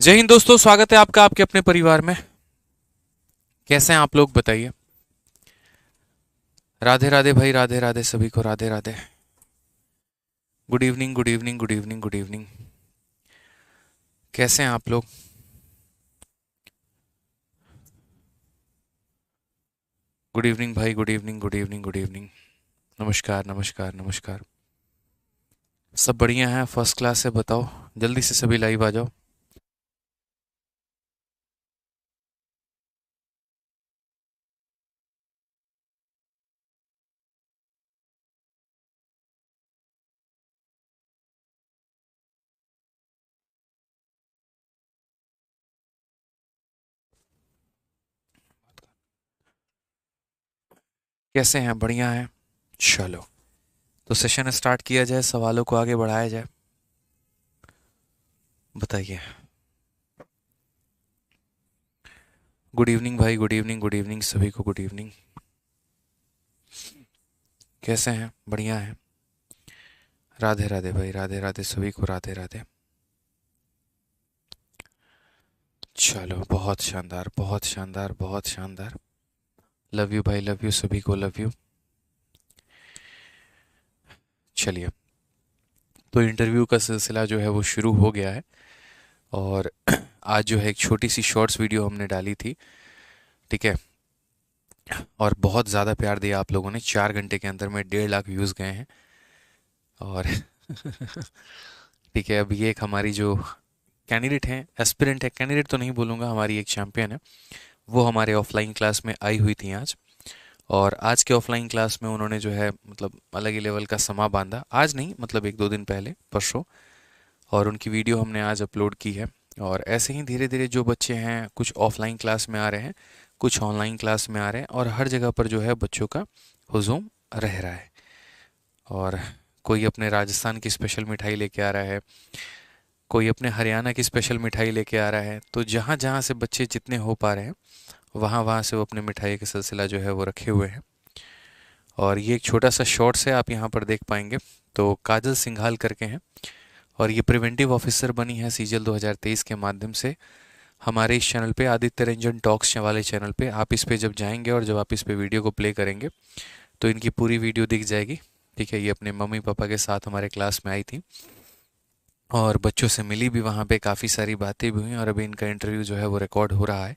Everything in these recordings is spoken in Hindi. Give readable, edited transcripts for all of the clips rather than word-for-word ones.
जय हिंद दोस्तों, स्वागत है आपका आपके अपने परिवार में। कैसे हैं आप लोग, बताइए। राधे राधे भाई, राधे राधे सभी को, Radhe Radhe. Good evening, good evening, good evening, good evening. कैसे हैं आप लोग? गुड इवनिंग भाई, good evening, good evening, good evening. नमस्कार, नमस्कार, नमस्कार। सब बढ़िया है, फर्स्ट क्लास है। बताओ, जल्दी से सभी लाइव आ जाओ। कैसे हैं? बढ़िया है। चलो, तो सेशन स्टार्ट किया जाए, सवालों को आगे बढ़ाया जाए। बताइए। गुड इवनिंग भाई, गुड इवनिंग, गुड इवनिंग सभी को, गुड इवनिंग। कैसे हैं? बढ़िया है। राधे राधे भाई, राधे राधे सभी को, राधे राधे। चलो, बहुत शानदार, बहुत शानदार, बहुत शानदार। लव यू भाई, लव यू सभी को, लव यू। चलिए, तो इंटरव्यू का सिलसिला जो है वो शुरू हो गया है। और आज जो है एक छोटी सी शॉर्ट्स वीडियो हमने डाली थी, ठीक है। और बहुत ज़्यादा प्यार दिया आप लोगों ने, 4 घंटे के अंदर में 1.5 लाख व्यूज़ गए हैं। और ठीक है, अब ये एक हमारी जो कैंडिडेट हैं, एस्पिरेंट है, कैंडिडेट तो नहीं बोलूँगा, हमारी एक चैंपियन है। वो हमारे ऑफलाइन क्लास में आई हुई थी आज। और आज के ऑफलाइन क्लास में उन्होंने जो है मतलब अलग ही लेवल का समा बांधा। आज नहीं, मतलब 1-2 दिन पहले, परसों। और उनकी वीडियो हमने आज अपलोड की है। और ऐसे ही धीरे धीरे जो बच्चे हैं, कुछ ऑफलाइन क्लास में आ रहे हैं, कुछ ऑनलाइन क्लास में आ रहे हैं, और हर जगह पर जो है बच्चों का हुजूम रह रहा है। और कोई अपने राजस्थान की स्पेशल मिठाई लेके आ रहा है, कोई अपने हरियाणा की स्पेशल मिठाई लेके आ रहा है। तो जहाँ जहाँ से बच्चे जितने हो पा रहे हैं, वहाँ वहाँ से वो अपने मिठाई का सिलसिला जो है वो रखे हुए हैं। और ये एक छोटा सा शॉर्ट्स है, आप यहाँ पर देख पाएंगे। तो काजल सिंघाल करके हैं, और ये प्रिवेंटिव ऑफिसर बनी है सीजल 2023 के माध्यम से। हमारे इस चैनल पे, आदित्य रंजन टॉक्स वाले चैनल पे, आप इस पे जब जाएंगे और जब आप इस पे वीडियो को प्ले करेंगे तो इनकी पूरी वीडियो दिख जाएगी। ठीक है, ये अपने मम्मी पापा के साथ हमारे क्लास में आई थी, और बच्चों से मिली भी, वहाँ पे काफ़ी सारी बातें भी हुई। और अभी इनका इंटरव्यू जो है वो रिकॉर्ड हो रहा है।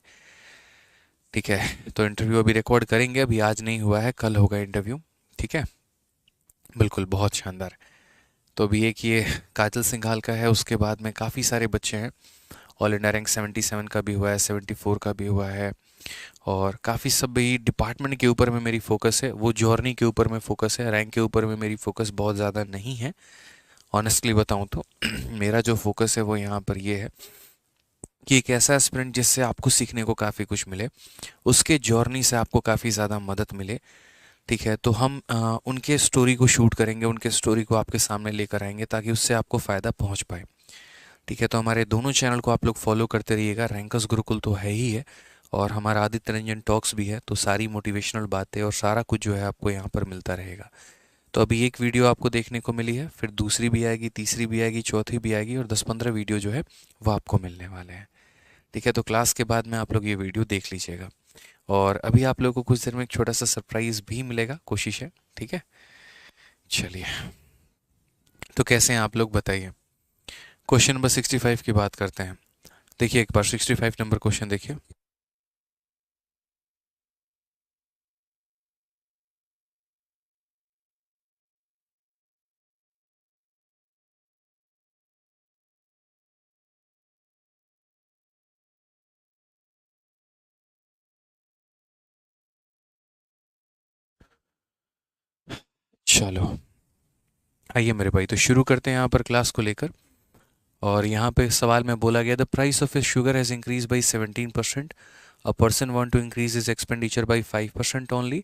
ठीक है, तो इंटरव्यू अभी रिकॉर्ड करेंगे, अभी आज नहीं हुआ है, कल होगा इंटरव्यू। ठीक है, बिल्कुल, बहुत शानदार। तो अभी एक ये काजल सिंघाल का है, उसके बाद में काफ़ी सारे बच्चे हैं। ऑल इंडिया रैंक 77 का भी हुआ है, 74 का भी हुआ है। और काफ़ी सब भी डिपार्टमेंट के ऊपर में मेरी फोकस है, वो जॉर्नी के ऊपर में फोकस है, रैंक के ऊपर में मेरी फोकस बहुत ज़्यादा नहीं है। ऑनेस्टली बताऊं तो मेरा जो फोकस है वो यहाँ पर ये है कि एक ऐसा एस्पिरेंट जिससे आपको सीखने को काफ़ी कुछ मिले, उसके जॉर्नी से आपको काफ़ी ज़्यादा मदद मिले। ठीक है, तो हम उनके स्टोरी को शूट करेंगे, उनके स्टोरी को आपके सामने लेकर आएंगे ताकि उससे आपको फ़ायदा पहुंच पाए। ठीक है, तो हमारे दोनों चैनल को आप लोग फॉलो करते रहिएगा। रैंकर्स गुरुकुल तो है ही है, और हमारा आदित्य रंजन टॉक्स भी है। तो सारी मोटिवेशनल बातें और सारा कुछ जो है आपको यहाँ पर मिलता रहेगा। तो अभी एक वीडियो आपको देखने को मिली है, फिर दूसरी भी आएगी, तीसरी भी आएगी, चौथी भी आएगी, और 10-15 वीडियो जो है वो आपको मिलने वाले हैं। ठीक है, तो क्लास के बाद में आप लोग ये वीडियो देख लीजिएगा। और अभी आप लोगों को कुछ देर में एक छोटा सा सरप्राइज भी मिलेगा, कोशिश है। ठीक है, चलिए। तो कैसे हैं आप लोग, बताइए। क्वेश्चन नंबर 65 की बात करते हैं। देखिए एक बार 65 नंबर क्वेश्चन देखिए। चलो, आइए मेरे भाई, तो शुरू करते हैं यहाँ पर क्लास को लेकर। और यहाँ पे सवाल में बोला गया, the price of sugar has increase by 17%। A person want to increase is expenditure by 5% only.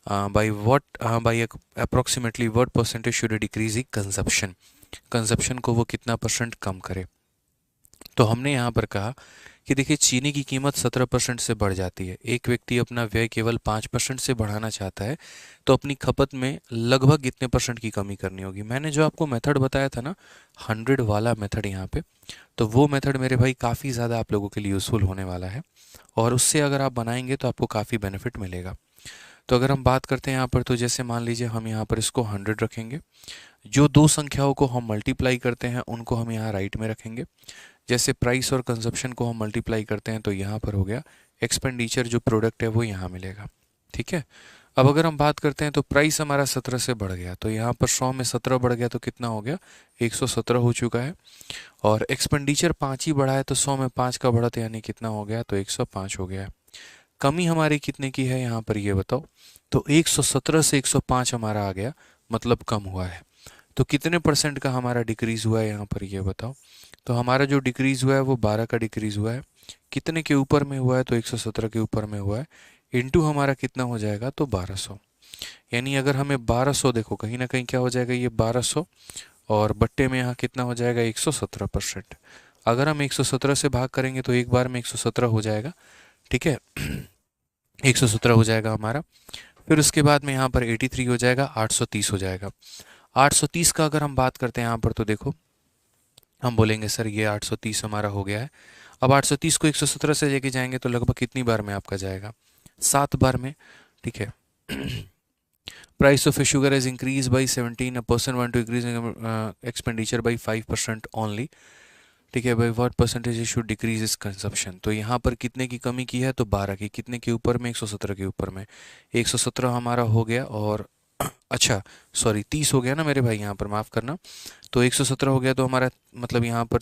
By what, by approximately what percentage should decrease he consumption. Consumption को वो कितना परसेंट कम करे। तो हमने यहाँ पर कहा कि देखिए चीनी की कीमत 17% से बढ़ जाती है। एक व्यक्ति अपना व्यय केवल 5% से बढ़ाना चाहता है, तो अपनी खपत में लगभग कितने परसेंट की कमी करनी होगी। मैंने जो आपको मेथड बताया था ना, 100 वाला मेथड यहाँ पे, तो वो मेथड मेरे भाई काफ़ी ज़्यादा आप लोगों के लिए यूज़फुल होने वाला है, और उससे अगर आप बनाएंगे तो आपको काफ़ी बेनिफिट मिलेगा। तो अगर हम बात करते हैं यहाँ पर, तो जैसे मान लीजिए हम यहाँ पर इसको 100 रखेंगे, जो दो संख्याओं को हम मल्टीप्लाई करते हैं उनको हम यहाँ राइट में रखेंगे। जैसे प्राइस और कंजप्शन को हम मल्टीप्लाई करते हैं तो यहाँ पर हो गया, एक्सपेंडिचर जो प्रोडक्ट है वो यहाँ मिलेगा। ठीक है। अब अगर हम बात करते हैं तो प्राइस हमारा 17 से बढ़ गया, तो यहाँ पर 100 में 17 बढ़ गया तो कितना हो गया, 117 हो चुका है। और एक्सपेंडिचर 5 ही बढ़ा है, तो 100 में 5 का बढ़त यानी कितना हो गया, तो 105 हो गया है। कमी हमारी कितने की है यहाँ पर ये बताओ। तो 117 से 105 हमारा आ गया, मतलब कम हुआ है। तो कितने परसेंट का हमारा डिक्रीज हुआ है यहाँ पर ये बताओ। तो हमारा जो डिक्रीज हुआ है वो 12 का डिक्रीज हुआ है। कितने के ऊपर में हुआ है, तो 117 के ऊपर में हुआ है। इनटू हमारा कितना हो जाएगा, तो 1200। यानी अगर हमें 1200, देखो कहीं ना कहीं क्या हो जाएगा ये 1200, और बट्टे में यहाँ कितना हो जाएगा, 117%। अगर हम 117 से भाग करेंगे तो एक बार में 117 हो जाएगा। ठीक है। 117 हो जाएगा हमारा। फिर उसके बाद में यहाँ पर 83 हो जाएगा, 830 हो जाएगा। 830 का अगर हम बात करते हैं यहाँ पर, तो देखो हम बोलेंगे सर ये 830 हमारा हो गया है। अब 830 को 117 से लेके जाएंगे तो लगभग कितनी बार में आपका जाएगा, 7 बार में। ठीक है। Price of sugar is increase by 17, a person want to increase expenditure by 5% only. ठीक है भाई, what percentage should decrease is consumption. तो यहाँ पर कितने की कमी की है, तो 12 की। कितने के ऊपर में, 117 के ऊपर में। 117 हमारा हो गया, और अच्छा सॉरी 30 हो गया ना मेरे भाई, यहाँ पर माफ़ करना। तो 117 हो गया तो हमारा मतलब यहाँ पर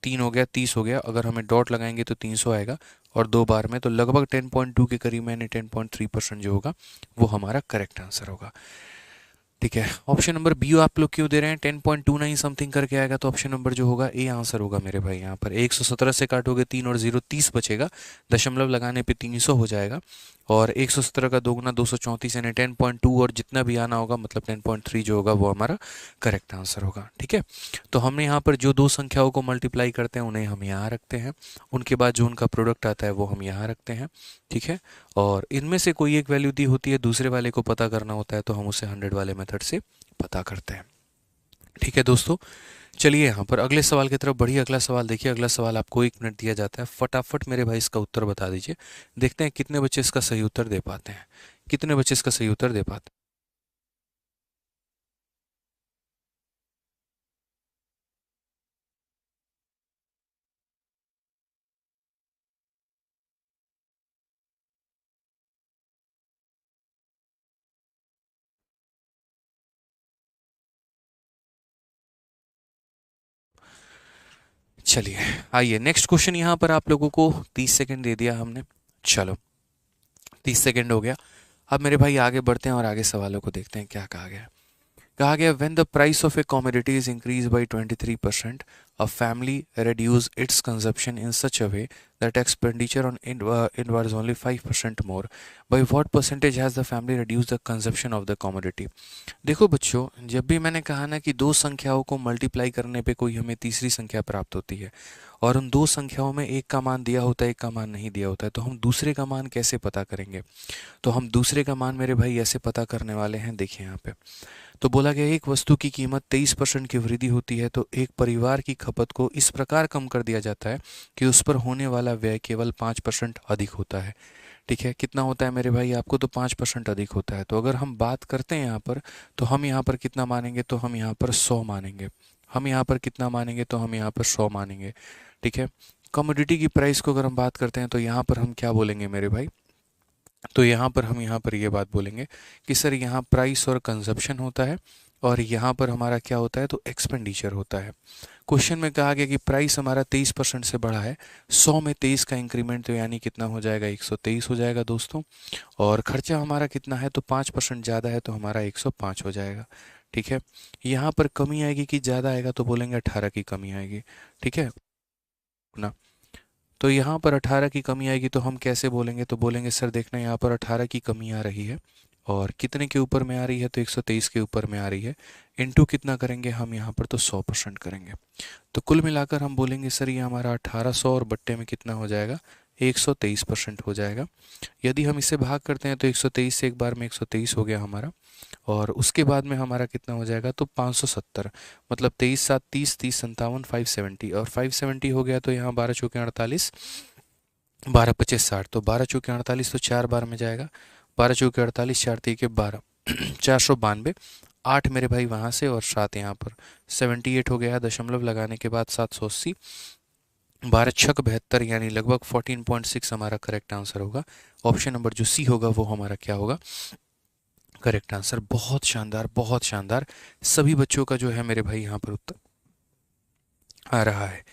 3 हो गया, 30 हो गया। अगर हमें डॉट लगाएंगे तो 300 आएगा, और 2 बार में, तो लगभग 10.2 के करीब, यानी 10.3% जो होगा वो हमारा करेक्ट आंसर होगा। ठीक है। ऑप्शन नंबर बी आप लोग क्यों दे रहे हैं, 10.29 समथिंग करके आएगा, तो ऑप्शन नंबर जो होगा ए आंसर होगा मेरे भाई। यहाँ पर 117 से काटोगे 3 और 0 30 बचेगा, दशमलव लगाने पे 300 हो जाएगा, और 117 का दोगुना 234, यानी 10.2, और जितना भी आना होगा मतलब 10.3 जो होगा वो हमारा करेक्ट आंसर होगा। ठीक है। तो हमने यहाँ पर जो दो संख्याओं को मल्टीप्लाई करते हैं उन्हें हम यहाँ रखते हैं, उनके बाद जो उनका प्रोडक्ट आता है वो हम यहाँ रखते हैं। ठीक है। और इनमें से कोई एक वैल्यू दी होती है, दूसरे वाले को पता करना होता है, तो हम उसे 100 वाले मेथड से पता करते हैं। ठीक है दोस्तों, चलिए यहाँ पर अगले सवाल की तरफ बढ़िए। अगला सवाल देखिए, अगला सवाल आपको 1 मिनट दिया जाता है, फटाफट मेरे भाई इसका उत्तर बता दीजिए। देखते हैं कितने बच्चे इसका सही उत्तर दे पाते हैं, कितने बच्चे इसका सही उत्तर दे पाते हैं। चलिए आइए, नेक्स्ट क्वेश्चन। यहाँ पर आप लोगों को 30 सेकंड दे दिया हमने, चलो 30 सेकंड हो गया। अब मेरे भाई आगे बढ़ते हैं और आगे सवालों को देखते हैं क्या कहा गया है। कहा गया, when the price of A commodity is increase by 23%, a family reduce its consumption in such a way that expenditure on inward is only 5% more. By what percentage has the family reduced the consumption of the commodity? देखो बच्चों, जब भी मैंने कहा ना कि दो संख्याओं को मल्टीप्लाई करने पे कोई हमें तीसरी संख्या प्राप्त होती है, और उन दो संख्याओं में एक का मान दिया होता है, एक का मान नहीं दिया होता है, तो हम दूसरे का मान कैसे पता करेंगे। तो हम दूसरे का मान मेरे भाई ऐसे पता करने वाले हैं, देखिए यहाँ पे। तो बोला गया, एक वस्तु की कीमत 23% की वृद्धि होती है तो एक परिवार की खपत को इस प्रकार कम कर दिया जाता है कि उस पर होने वाला व्यय केवल 5% अधिक होता है। ठीक है। कितना होता है मेरे भाई, आपको तो 5% अधिक होता है। तो अगर हम बात करते हैं यहाँ पर, तो हम यहाँ पर कितना मानेंगे, तो हम यहाँ पर 100 मानेंगे। हम यहाँ पर कितना मानेंगे, तो हम यहाँ पर 100 मानेंगे। ठीक है। कमोडिटी की प्राइस को अगर हम बात करते हैं तो यहाँ पर हम क्या बोलेंगे मेरे भाई, तो यहाँ पर हम यहाँ पर ये बात बोलेंगे कि सर यहाँ प्राइस और कंजप्शन होता है, और यहाँ पर हमारा क्या होता है, तो एक्सपेंडिचर होता है। क्वेश्चन में कहा गया कि प्राइस हमारा 23% से बढ़ा है, 100 में 23 का इंक्रीमेंट, तो यानी कितना हो जाएगा, 123 हो जाएगा दोस्तों। और खर्चा हमारा कितना है, तो 5% ज़्यादा है, तो हमारा 105 हो जाएगा। ठीक है। यहाँ पर कमी आएगी कि ज़्यादा आएगा, तो बोलेंगे 18 की कमी आएगी। ठीक है ना। तो यहाँ पर 18 की कमी आएगी, तो हम कैसे बोलेंगे, तो बोलेंगे सर देखना यहाँ पर 18 की कमी आ रही है, और कितने के ऊपर में आ रही है, तो 123 के ऊपर में आ रही है। इनटू कितना करेंगे हम यहाँ पर, तो 100% करेंगे। तो कुल मिलाकर हम बोलेंगे सर ये हमारा 1800 और बट्टे में कितना हो जाएगा, 123% हो जाएगा। यदि हम इसे भाग करते हैं तो 123 से एक बार में 123 हो गया हमारा, और उसके बाद में हमारा कितना हो जाएगा, तो 570, मतलब 23 7 30 30 57 570, और 570 हो गया तो यहाँ 12 चौके 48, 12 25 60, तो 12 चौके 48 तो 4 बार में जाएगा, 12 चौके 48, 4 तीन के 12, 492, 8 मेरे भाई वहाँ से और 7 यहाँ पर, 78 हो गया, दशमलव लगाने के बाद 780, 12 छक 72, यानी लगभग 14.6 हमारा करेक्ट आंसर होगा। ऑप्शन नंबर जो सी होगा वो हमारा क्या होगा, करेक्ट आंसर। बहुत शानदार, बहुत शानदार। सभी बच्चों का जो है मेरे भाई यहाँ पर उत्तर आ रहा है।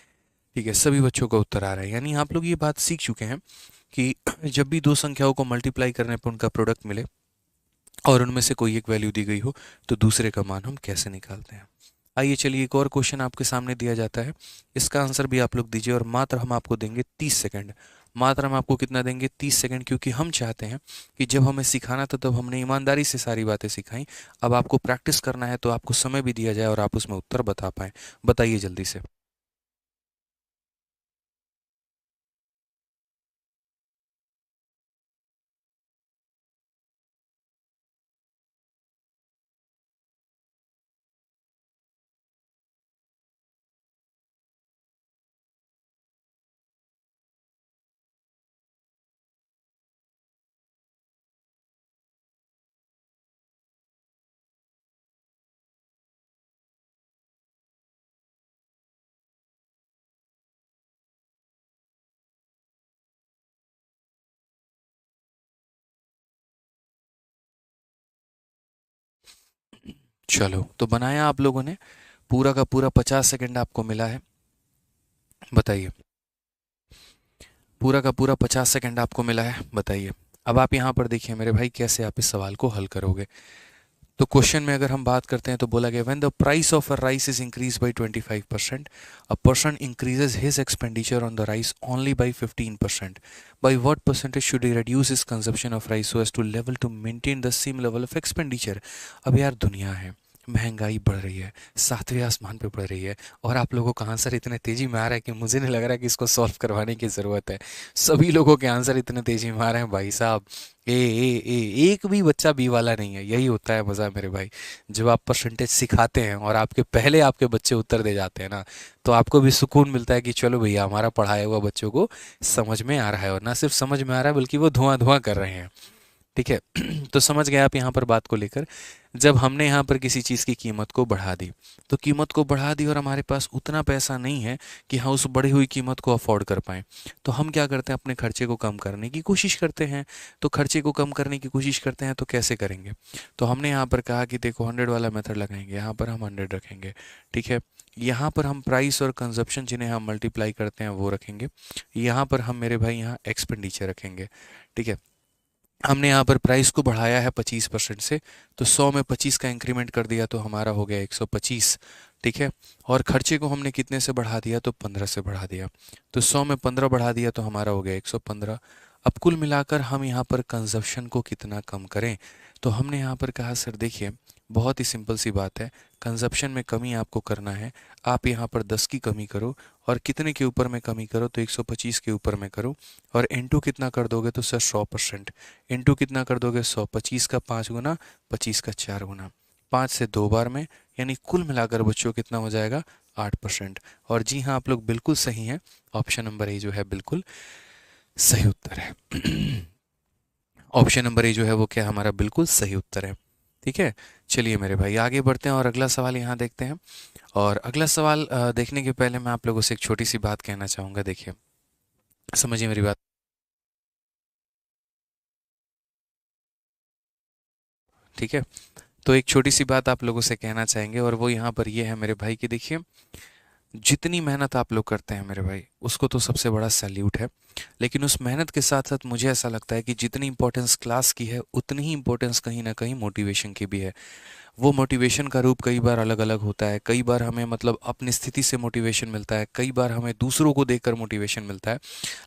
ठीक है, सभी बच्चों का उत्तर आ रहा है, यानी आप लोग ये बात सीख चुके हैं कि जब भी दो संख्याओं को मल्टीप्लाई करने पर उनका प्रोडक्ट मिले और उनमें से कोई एक वैल्यू दी गई हो तो दूसरे का मान हम कैसे निकालते हैं। आइए चलिए एक और क्वेश्चन आपके सामने दिया जाता है, इसका आंसर भी आप लोग दीजिए, और मात्र हम आपको देंगे 30 सेकंड। मात्र हम आपको कितना देंगे, 30 सेकंड, क्योंकि हम चाहते हैं कि जब हमें सिखाना था तब हमने ईमानदारी से सारी बातें सिखाई, अब आपको प्रैक्टिस करना है तो आपको समय भी दिया जाए और आप उसमें उत्तर बता पाएँ। बताइए जल्दी से। चलो, तो बनाया आप लोगों ने, पूरा का पूरा 50 सेकंड आपको मिला है। बताइए, पूरा का पूरा 50 सेकंड आपको मिला है, बताइए। अब आप यहाँ पर देखिए मेरे भाई कैसे आप इस सवाल को हल करोगे। तो क्वेश्चन में अगर हम बात करते हैं तो बोला गया when the price of a rice is increase by 25%, a person increases his expenditure on the rice only by 15%, by what percentage should he reduce his consumption of rice so as to level to maintain the same level of expenditure. अब यार दुनिया है, महंगाई बढ़ रही है, सातवें आसमान पे बढ़ रही है, और आप लोगों का आंसर इतने तेजी में आ रहा है कि मुझे नहीं लग रहा है कि इसको सॉल्व करवाने की ज़रूरत है। सभी लोगों के आंसर इतने तेजी में आ रहे हैं भाई साहब। एक भी बच्चा बी वाला नहीं है, यही होता है मज़ा मेरे भाई। जब आप परसेंटेज सिखाते हैं और आपके पहले आपके बच्चे उत्तर दे जाते हैं ना, तो आपको भी सुकून मिलता है कि चलो भैया हमारा पढ़ाया हुआ बच्चों को समझ में आ रहा है, और ना सिर्फ समझ में आ रहा है बल्कि वो धुआं धुआं कर रहे हैं। ठीक है। तो समझ गए आप यहाँ पर बात को लेकर। जब हमने यहाँ पर किसी चीज़ की कीमत को बढ़ा दी, तो कीमत को बढ़ा दी और हमारे पास उतना पैसा नहीं है कि हाँ उस बढ़ी हुई कीमत को अफोर्ड कर पाएँ, तो हम क्या करते हैं, अपने खर्चे को कम करने की कोशिश करते हैं। तो खर्चे को कम करने की कोशिश करते हैं तो कैसे करेंगे, तो हमने यहाँ पर कहा कि देखो 100 वाला मेथड लगाएंगे, यहाँ पर हम 100 रखेंगे। ठीक है, यहाँ पर हम प्राइस और कंजप्शन जिन्हें हम मल्टीप्लाई करते हैं वो रखेंगे, यहाँ पर हम मेरे भाई यहाँ एक्सपेंडिचर रखेंगे। ठीक है, हमने यहाँ पर प्राइस को बढ़ाया है 25% से, तो 100 में 25 का इंक्रीमेंट कर दिया तो हमारा हो गया 125। ठीक है, और खर्चे को हमने कितने से बढ़ा दिया, तो 15 से बढ़ा दिया, तो 100 में 15 बढ़ा दिया तो हमारा हो गया 115। अब कुल मिलाकर हम यहाँ पर कंजप्शन को कितना कम करें, तो हमने यहाँ पर कहा सर देखिए बहुत ही सिंपल सी बात है, कंजप्शन में कमी आपको करना है। आप यहाँ पर 10 की कमी करो, और कितने के ऊपर में कमी करो, तो 125 के ऊपर में करो, और इनटू कितना कर दोगे, तो सर 100%। इनटू कितना कर दोगे, 100, 25 का 5 गुना, 25 का 4 गुना, 5 से 2 बार में, यानी कुल मिलाकर बच्चों कितना हो जाएगा, 8%। और जी हाँ आप लोग बिल्कुल सही हैं, ऑप्शन नंबर ए जो है बिल्कुल सही उत्तर है। ऑप्शन नंबर ए जो है वो क्या हमारा बिल्कुल सही उत्तर है। ठीक है, चलिए मेरे भाई आगे बढ़ते हैं और अगला सवाल यहाँ देखते हैं। और अगला सवाल देखने के पहले मैं आप लोगों से एक छोटी सी बात कहना चाहूँगा। देखिए, समझिए मेरी बात। ठीक है, तो एक छोटी सी बात आप लोगों से कहना चाहेंगे, और वो यहाँ पर ये है मेरे भाई कि देखिए जितनी मेहनत आप लोग करते हैं मेरे भाई, उसको तो सबसे बड़ा सैल्यूट है। लेकिन उस मेहनत के साथ साथ मुझे ऐसा लगता है कि जितनी इंपॉर्टेंस क्लास की है, उतनी ही इंपॉर्टेंस कहीं ना कहीं मोटिवेशन की भी है। वो मोटिवेशन का रूप कई बार अलग अलग होता है। कई बार हमें मतलब अपनी स्थिति से मोटिवेशन मिलता है, कई बार हमें दूसरों को देखकर मोटिवेशन मिलता है।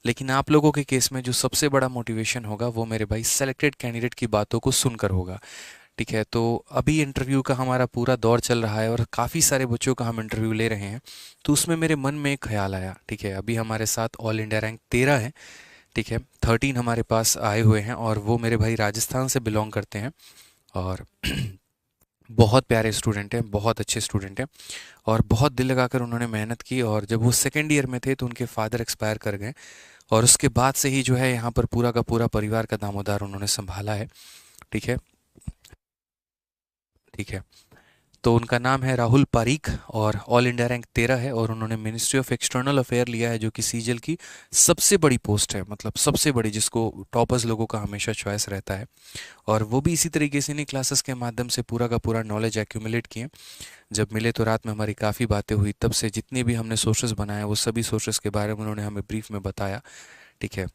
लेकिन आप लोगों के केस में जो सबसे बड़ा मोटिवेशन होगा वो मेरे भाई सेलेक्टेड कैंडिडेट की बातों को सुनकर होगा। ठीक है, तो अभी इंटरव्यू का हमारा पूरा दौर चल रहा है और काफ़ी सारे बच्चों का हम इंटरव्यू ले रहे हैं। तो उसमें मेरे मन में एक ख्याल आया। ठीक है, अभी हमारे साथ ऑल इंडिया रैंक 13 है। ठीक है, 13 हमारे पास आए हुए हैं और वो मेरे भाई राजस्थान से बिलोंग करते हैं। और बहुत प्यारे स्टूडेंट हैं, बहुत अच्छे स्टूडेंट हैं, और बहुत दिल लगाकर उन्होंने मेहनत की। और जब वो सेकेंड ईयर में थे तो उनके फादर एक्सपायर कर गए, और उसके बाद से ही जो है यहाँ पर पूरा का पूरा परिवार का दामोदार उन्होंने संभाला है। ठीक है। ठीक है, तो उनका नाम है राहुल पारीक, और ऑल इंडिया रैंक 13 है, और उन्होंने मिनिस्ट्री ऑफ एक्सटर्नल अफेयर लिया है, जो कि सीजल की सबसे बड़ी पोस्ट है, मतलब सबसे बड़ी, जिसको टॉपर्स लोगों का हमेशा चॉइस रहता है। और वो भी इसी तरीके से इन्हीं क्लासेस के माध्यम से पूरा का पूरा नॉलेज एक्यूमुलेट किए। जब मिले तो रात में हमारी काफ़ी बातें हुई, तब से जितने भी हमने सोर्सेज बनाए वो सभी सोर्सेज के बारे में उन्होंने हमें ब्रीफ में बताया। ठीक है,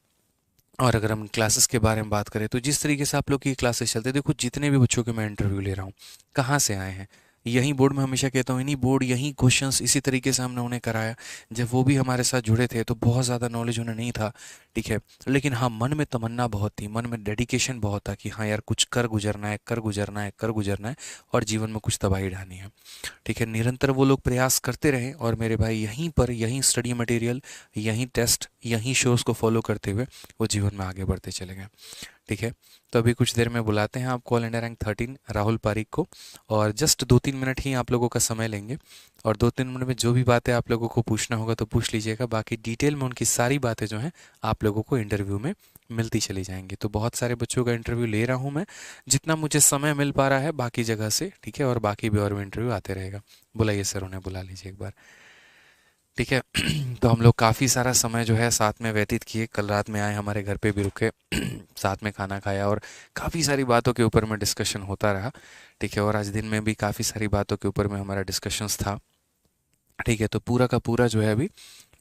और अगर हम क्लासेस के बारे में बात करें तो जिस तरीके से आप लोग की क्लासेस चलते हैं, देखो जितने भी बच्चों के मैं इंटरव्यू ले रहा हूँ, कहाँ से आए हैं? यहीं बोर्ड में हमेशा कहता हूँ, इन्हीं बोर्ड, यहीं क्वेश्चंस, इसी तरीके से हमने उन्हें कराया। जब वो भी हमारे साथ जुड़े थे तो बहुत ज़्यादा नॉलेज उन्हें नहीं था। ठीक है, लेकिन हाँ, मन में तमन्ना बहुत थी, मन में डेडिकेशन बहुत था कि हाँ यार, कुछ कर गुजरना है, कर गुजरना है, कर गुजरना है, और जीवन में कुछ तबाही ढानी है। ठीक है, निरंतर वो लोग प्रयास करते रहे, और मेरे भाई यहीं पर, यहीं स्टडी मटेरियल, यहीं टेस्ट, यहीं शोज़ को फॉलो करते हुए वो जीवन में आगे बढ़ते चले गए। ठीक है, तो अभी कुछ देर में बुलाते हैं आपको all India rank 13 Rahul Pareek को, और जस्ट 2-3 मिनट ही आप लोगों का समय लेंगे, और 2-3 मिनट में जो भी बातें आप लोगों को पूछना होगा तो पूछ लीजिएगा। बाकी डिटेल में उनकी सारी बातें जो हैं आप लोगों को इंटरव्यू में मिलती चली जाएंगी। तो बहुत सारे बच्चों का इंटरव्यू ले रहा हूँ मैं, जितना मुझे समय मिल पा रहा है बाकी जगह से। ठीक है, और बाकी भी और भी इंटरव्यू आते रहेगा। बुलाइए सर, उन्हें बुला लीजिए एक बार। ठीक है। तो हम लोग काफ़ी सारा समय जो है साथ में व्यतीत किए, कल रात में आए, हमारे घर पे भी रुके, साथ में खाना खाया, और काफ़ी सारी बातों के ऊपर में डिस्कशन होता रहा। ठीक है, और आज दिन में भी काफ़ी सारी बातों के ऊपर में हमारा डिस्कशंस था। ठीक है, तो पूरा का पूरा जो है अभी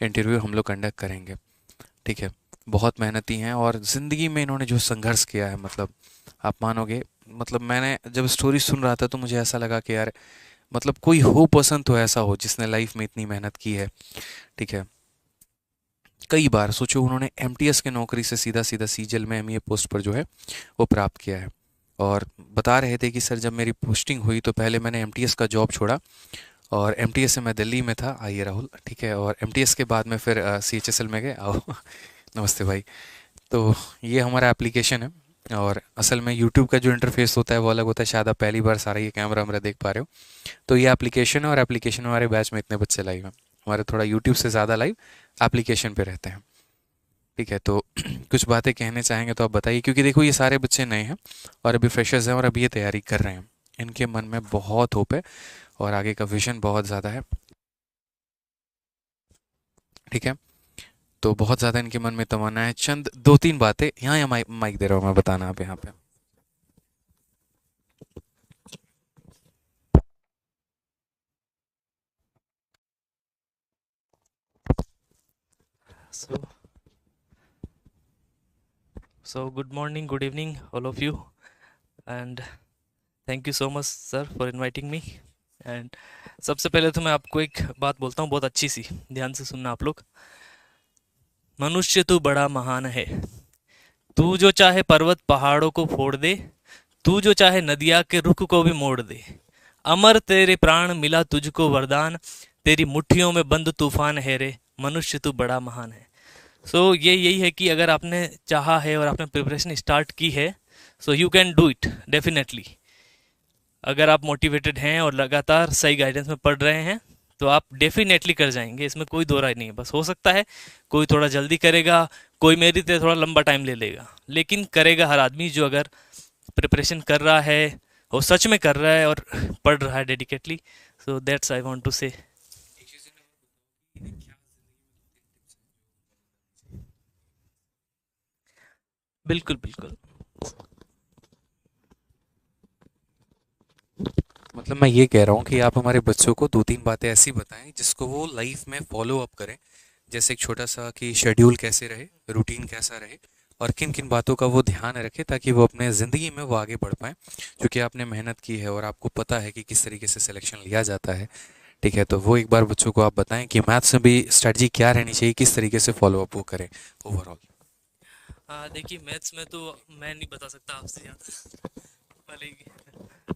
इंटरव्यू हम लोग कंडक्ट करेंगे। ठीक है, बहुत मेहनती हैं, और ज़िंदगी में इन्होंने जो संघर्ष किया है, मतलब आप मानोगे, मतलब मैंने जब स्टोरी सुन रहा था तो मुझे ऐसा लगा कि यार, मतलब कोई हो पर्सन तो ऐसा हो जिसने लाइफ में इतनी मेहनत की है। ठीक है, कई बार सोचो, उन्होंने एमटीएस के नौकरी से सीधा सीधा सीजल में एमईए पोस्ट पर जो है वो प्राप्त किया है। और बता रहे थे कि सर, जब मेरी पोस्टिंग हुई तो पहले मैंने एमटीएस का जॉब छोड़ा, और एमटीएस से मैं दिल्ली में था, आइए राहुल, ठीक है, और एमटीएस के बाद में फिर सीएचएसएल में गए, आओ। नमस्ते भाई। तो ये हमारा एप्लीकेशन है, और असल में यूट्यूब का जो इंटरफेस होता है वो अलग होता है, शायद आप पहली बार सारा ये कैमरा वैमरा देख पा रहे हो। तो ये एप्लीकेशन है, और एप्लीकेशन में हमारे बैच में इतने बच्चे लाइव हैं, हमारे थोड़ा यूट्यूब से ज़्यादा लाइव एप्लीकेशन पे रहते हैं। ठीक है, तो कुछ बातें कहने चाहेंगे तो आप बताइए, क्योंकि देखो ये सारे बच्चे नए हैं और अभी फ्रेशर्स हैं और अभी ये तैयारी कर रहे हैं। इनके मन में बहुत होप है और आगे का विजन बहुत ज़्यादा है। ठीक है, तो बहुत ज़्यादा इनके मन में तमन्ना है। चंद 2-3 बातें यहाँ माइक माइक दे रहा हूँ मैं, बताना आप यहाँ पे। So, so good morning, good evening, all of you, and thank you so much, sir, for inviting me. And सबसे पहले तो मैं आपको एक बात बोलता हूँ, बहुत अच्छी सी, ध्यान से सुनना आप लोग। मनुष्य तू बड़ा महान है, तू जो चाहे पर्वत पहाड़ों को फोड़ दे, तू जो चाहे नदिया के रुख को भी मोड़ दे। अमर तेरे प्राण मिला तुझको वरदान, तेरी मुट्ठियों में बंद तूफान है रे, मनुष्य तू बड़ा महान है। सो ये यही है कि अगर आपने चाहा है और आपने प्रिपरेशन स्टार्ट की है, so you can do it definitely. अगर आप मोटिवेटेड हैं और लगातार सही गाइडेंस में पढ़ रहे हैं तो आप डेफिनेटली कर जाएंगे, इसमें कोई दो राय नहीं है। बस हो सकता है कोई थोड़ा जल्दी करेगा, कोई मेरी तरह थोड़ा लंबा टाइम ले लेगा, लेकिन करेगा हर आदमी जो अगर प्रिपरेशन कर रहा है और सच में कर रहा है और पढ़ रहा है dedicatedly. So that's I want to say. बिल्कुल बिल्कुल। मतलब मैं ये कह रहा हूँ कि आप हमारे बच्चों को दो तीन बातें ऐसी बताएं जिसको वो लाइफ में फॉलो अप करें। जैसे एक छोटा सा कि शेड्यूल कैसे रहे, रूटीन कैसा रहे, और किन किन बातों का वो ध्यान रखे ताकि वो अपने ज़िंदगी में वो आगे बढ़ पाएँ। क्योंकि आपने मेहनत की है और आपको पता है कि किस तरीके से सिलेक्शन लिया जाता है। ठीक है, तो वो एक बार बच्चों को आप बताएं कि मैथ्स में भी स्ट्रेटजी क्या रहनी चाहिए, किस तरीके से फॉलो अप वो करें ओवरऑल। देखिए मैथ्स में तो मैं नहीं बता सकता आपसे ज़्यादा। भले ही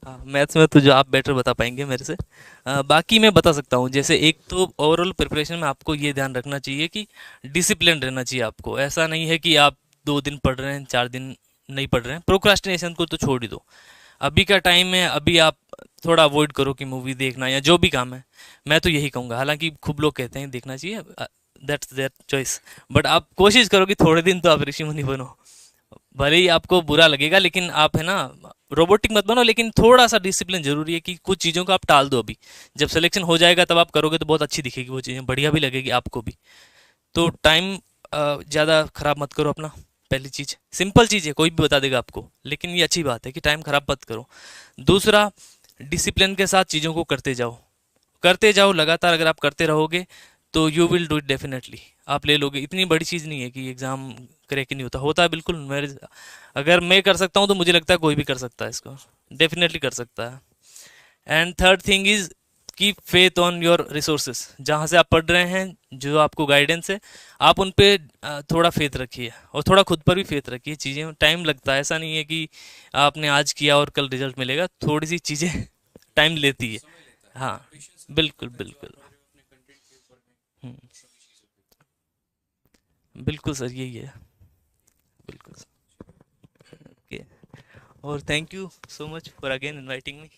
हाँ, मैथ्स में तो जो आप बेटर बता पाएंगे मेरे से। बाकी मैं बता सकता हूँ, जैसे एक तो ओवरऑल प्रिपरेशन में आपको ये ध्यान रखना चाहिए कि डिसिप्लिन रहना चाहिए आपको। ऐसा नहीं है कि आप 2 दिन पढ़ रहे हैं, 4 दिन नहीं पढ़ रहे हैं। प्रोक्रास्टिनेशन को तो छोड़ ही दो। अभी का टाइम है, अभी आप थोड़ा अवॉइड करो कि मूवी देखना या जो भी काम है। मैं तो यही कहूँगा, हालांकि खूब लोग कहते हैं देखना चाहिए, दैट्स देयर चॉइस। बट आप कोशिश करो कि थोड़े दिन तो आप ऋषि मुनि बनो। भले ही आपको बुरा लगेगा, लेकिन आप है ना, रोबोटिक मत बनो, लेकिन थोड़ा सा डिसिप्लिन जरूरी है कि कुछ चीज़ों को आप टाल दो अभी। जब सिलेक्शन हो जाएगा तब आप करोगे तो बहुत अच्छी दिखेगी वो चीज़ें, बढ़िया भी लगेगी आपको भी। तो टाइम ज़्यादा खराब मत करो अपना। पहली चीज़, सिंपल चीज़ है, कोई भी बता देगा आपको, लेकिन ये अच्छी बात है कि टाइम खराब मत करो। दूसरा, डिसिप्लिन के साथ चीज़ों को करते जाओ लगातार। अगर आप करते रहोगे तो you will do it definitely. आप ले लोगे। इतनी बड़ी चीज़ नहीं है कि एग्ज़ाम क्रैक ही नहीं होता, होता है बिल्कुल। मेरे, अगर मैं कर सकता हूँ तो मुझे लगता है कोई भी कर सकता है इसको, डेफिनेटली कर सकता है। And third thing is, keep faith on your resources. जहाँ से आप पढ़ रहे हैं, जो आपको गाइडेंस है, आप उन पे थोड़ा फेथ रखिए, और थोड़ा खुद पर भी फेथ रखिए। चीज़ें टाइम लगता है, ऐसा नहीं है कि आपने आज किया और कल रिजल्ट मिलेगा। थोड़ी सी चीज़ें टाइम लेती है। हाँ, बिल्कुल बिल्कुल। हम्म, बिल्कुल सर, यही है। बिल्कुल सर। ओके, और thank you so much for again inviting me.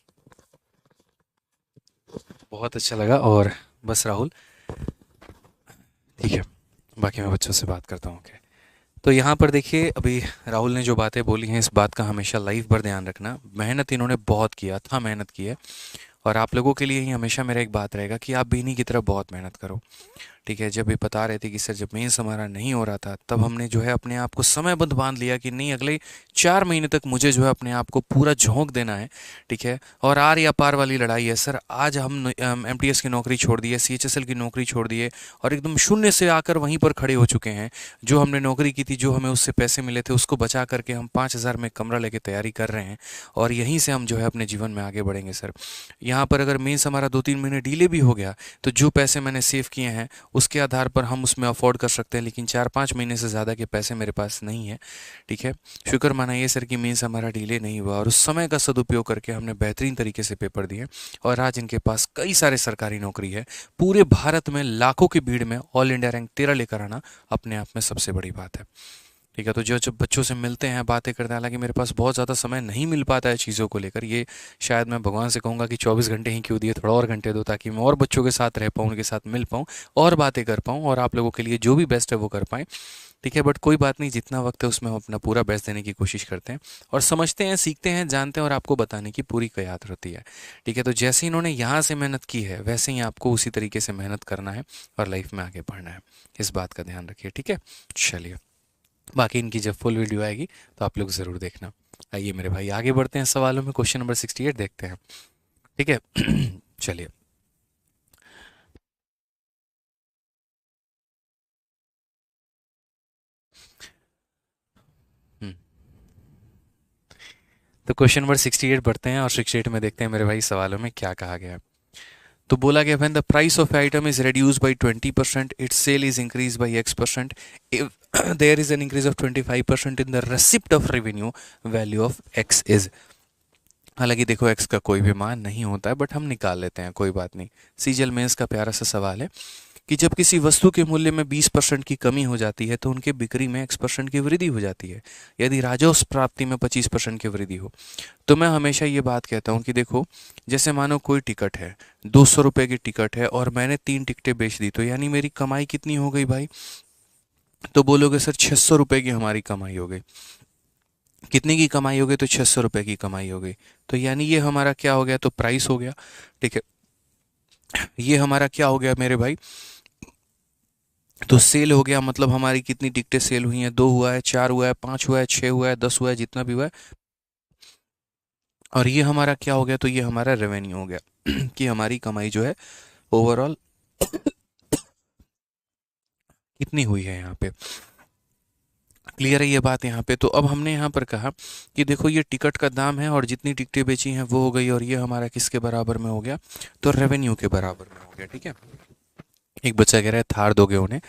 बहुत अच्छा लगा। और बस राहुल, ठीक है, बाकी मैं बच्चों से बात करता हूँ। ओके, तो यहाँ पर देखिए, अभी राहुल ने जो बातें बोली हैं, इस बात का हमेशा लाइफ भर ध्यान रखना। मेहनत इन्होंने बहुत किया था, मेहनत की है। और आप लोगों के लिए ही हमेशा मेरा एक बात रहेगा कि आप भी इन्हीं की तरह बहुत मेहनत करो। ठीक है, जब ये बता रहे थे कि सर जब मेंस हमारा नहीं हो रहा था, तब हमने जो है अपने आप को समयबद्ध बांध लिया कि नहीं, अगले 4 महीने तक मुझे जो है अपने आप को पूरा झोंक देना है। ठीक है, और आर या पार वाली लड़ाई है सर। आज हम एमटीएस की नौकरी छोड़ दी है, सीएचएसएल की नौकरी छोड़ दी है, और एकदम शून्य से आकर वहीं पर खड़े हो चुके हैं। जो हमने नौकरी की थी, जो हमें उससे पैसे मिले थे, उसको बचा करके हम 5,000 में कमरा लेके तैयारी कर रहे हैं। और यहीं से हम जो है अपने जीवन में आगे बढ़ेंगे सर। यहाँ पर अगर मेंस हमारा 2-3 महीने डिले भी हो गया, तो जो पैसे मैंने सेव किए हैं उसके आधार पर हम उसमें अफोर्ड कर सकते हैं। लेकिन 4-5 महीने से ज़्यादा के पैसे मेरे पास नहीं है। ठीक है, शुक्र मनाइए सर कि मीन्स हमारा डिले नहीं हुआ, और उस समय का सदुपयोग करके हमने बेहतरीन तरीके से पेपर दिए। और आज इनके पास कई सारे सरकारी नौकरी है। पूरे भारत में लाखों की भीड़ में ऑल इंडिया रैंक 13 लेकर आना अपने आप में सबसे बड़ी बात है। ठीक है, तो जो जब बच्चों से मिलते हैं, बातें करते हैं, हालांकि मेरे पास बहुत ज़्यादा समय नहीं मिल पाता है चीज़ों को लेकर, ये शायद मैं भगवान से कहूँगा कि 24 घंटे ही क्यों दिए, थोड़ा और घंटे दो, ताकि मैं और बच्चों के साथ रह पाऊँ, उनके साथ मिल पाऊँ, और बातें कर पाऊँ, और आप लोगों के लिए जो भी बेस्ट है वो कर पाएँ। ठीक है, बट कोई बात नहीं, जितना वक्त है उसमें हम अपना पूरा बेस्ट देने की कोशिश करते हैं, और समझते हैं, सीखते हैं, जानते हैं, और आपको बताने की पूरी कयात होती है। ठीक है, तो जैसे इन्होंने यहाँ से मेहनत की है, वैसे ही आपको उसी तरीके से मेहनत करना है और लाइफ में आगे बढ़ना है। इस बात का ध्यान रखिए। ठीक है, चलिए, बाकी इनकी जब फुल वीडियो आएगी तो आप लोग ज़रूर देखना। आइए मेरे भाई, आगे बढ़ते हैं सवालों में। क्वेश्चन नंबर 68 देखते हैं। ठीक है, चलिए। हम्म, तो क्वेश्चन नंबर 68 बढ़ते हैं, और 68 में देखते हैं मेरे भाई सवालों में क्या कहा गया है। तो बोला गया, when the price of item is reduced by 20%, its sale is increase by X%, if there is an increase of 25% in the receipt of revenue, value of X is। हालांकि देखो, एक्स का कोई भी मान नहीं होता है, बट हम निकाल लेते हैं, कोई बात नहीं। सीजल मेंस का प्यारा सा सवाल है कि जब किसी वस्तु के मूल्य में 20% की कमी हो जाती है तो उनके बिक्री में X% की वृद्धि हो जाती है, यदि राजस्व प्राप्ति में 25% की वृद्धि हो। तो मैं हमेशा ये बात कहता हूँ कि देखो, जैसे मानो कोई टिकट है, 200 रुपये की टिकट है, और मैंने 3 टिकटें बेच दी, तो यानी मेरी कमाई कितनी हो गई भाई? तो बोलोगे सर 600 रुपये की हमारी कमाई हो गई। कितने की कमाई हो गई? तो 600 रुपये की कमाई हो गई। तो यानी ये हमारा क्या हो गया? तो प्राइस हो गया। ठीक है, ये हमारा क्या हो गया मेरे भाई? तो सेल हो गया। मतलब हमारी कितनी टिकटें सेल हुई हैं? 2 हुआ है, 4 हुआ है, 5 हुआ है, 6 हुआ है, 10 हुआ है, जितना भी हुआ है, और ये हमारा क्या हो गया, तो ये हमारा रेवेन्यू हो गया कि हमारी कमाई जो है ओवरऑल कितनी हुई है यहाँ पे। क्लियर है ये बात यहाँ पे। तो अब हमने यहाँ पर कहा कि देखो ये टिकट का दाम है और जितनी टिकटें बेची हैं वो हो गई, और ये हमारा किसके बराबर में हो गया, तो रेवेन्यू के बराबर में हो गया। ठीक है। एक बच्चा कह रहा है थार दोगे उन्हें,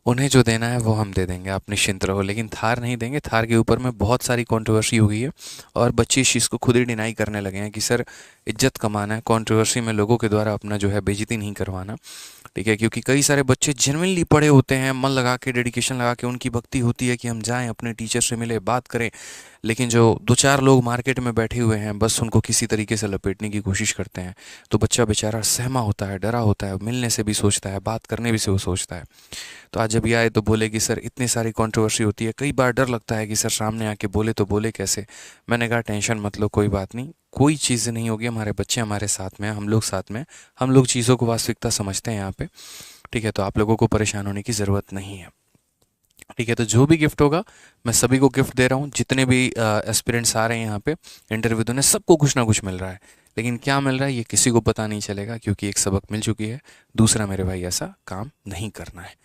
उन्हें जो देना है वो हम दे देंगे, आप निश्चिंत रहो, लेकिन थार नहीं देंगे। थार के ऊपर में बहुत सारी कंट्रोवर्सी हो गई है और बच्चे इस चीज़ को खुद ही डिनाई करने लगे हैं कि सर इज्जत कमाना है, कंट्रोवर्सी में लोगों के द्वारा अपना जो है बेइज्जती नहीं करवाना। ठीक है, क्योंकि कई सारे बच्चे जेन्युइनली पढ़े होते हैं, मन लगा के, डेडिकेशन लगा के, उनकी भक्ति होती है कि हम जाएं अपने टीचर से मिले, बात करें, लेकिन जो दो चार लोग मार्केट में बैठे हुए हैं बस उनको किसी तरीके से लपेटने की कोशिश करते हैं, तो बच्चा बेचारा सहमा होता है, डरा होता है, मिलने से भी सोचता है, बात करने भी से वो सोचता है। तो आज जब ये आए तो बोले कि सर इतनी सारी कंट्रोवर्सी होती है, कई बार डर लगता है कि सर सामने आके बोले तो बोले कैसे। मैंने कहा टेंशन मत लो, कोई बात नहीं, कोई चीज़ नहीं होगी, हमारे बच्चे हमारे साथ में हैं, हम लोग साथ में हैं, हम लोग चीज़ों को वास्तविकता समझते हैं यहाँ पे। ठीक है, तो आप लोगों को परेशान होने की ज़रूरत नहीं है। ठीक है, तो जो भी गिफ्ट होगा मैं सभी को गिफ्ट दे रहा हूँ, जितने भी एस्पिरेंट्स आ रहे हैं यहाँ पे इंटरव्यू देने, सबको कुछ ना कुछ मिल रहा है, लेकिन क्या मिल रहा है ये किसी को पता नहीं चलेगा, क्योंकि एक सबक मिल चुकी है, दूसरा मेरे भाई ऐसा काम नहीं करना है।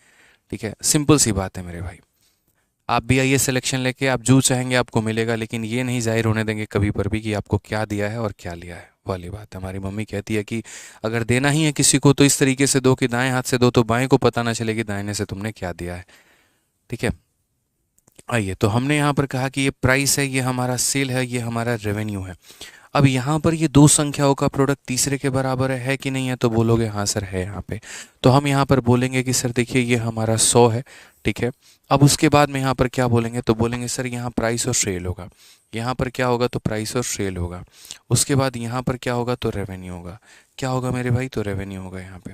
ठीक है, सिंपल सी बात है मेरे भाई। आप भी आइए सिलेक्शन लेके, आप जो चाहेंगे आपको मिलेगा, लेकिन ये नहीं जाहिर होने देंगे कभी पर भी कि आपको क्या दिया है और क्या लिया है, वाली बात है। हमारी मम्मी कहती है कि अगर देना ही है किसी को तो इस तरीके से दो कि दाएं हाथ से दो तो बाएं को पता ना चले कि दाहिने से तुमने क्या दिया है। ठीक है, आइए, तो हमने यहाँ पर कहा कि ये प्राइस है, ये हमारा सेल है, ये हमारा रेवेन्यू है। अब यहाँ पर ये दो संख्याओं का प्रोडक्ट तीसरे के बराबर है कि नहीं है, तो बोलोगे हाँ सर है यहाँ पे। तो हम यहाँ पर बोलेंगे कि सर देखिए ये हमारा 100 है। ठीक है, अब उसके बाद में यहाँ पर क्या बोलेंगे, तो बोलेंगे सर यहाँ प्राइस और सेल होगा, यहाँ पर क्या होगा, तो प्राइस और सेल होगा। उसके बाद यहाँ पर क्या होगा, तो रेवेन्यू होगा। क्या होगा मेरे भाई, तो रेवेन्यू होगा यहाँ पे।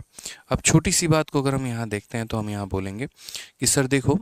अब छोटी सी बात को अगर हम यहाँ देखते हैं तो हम यहाँ बोलेंगे कि सर देखो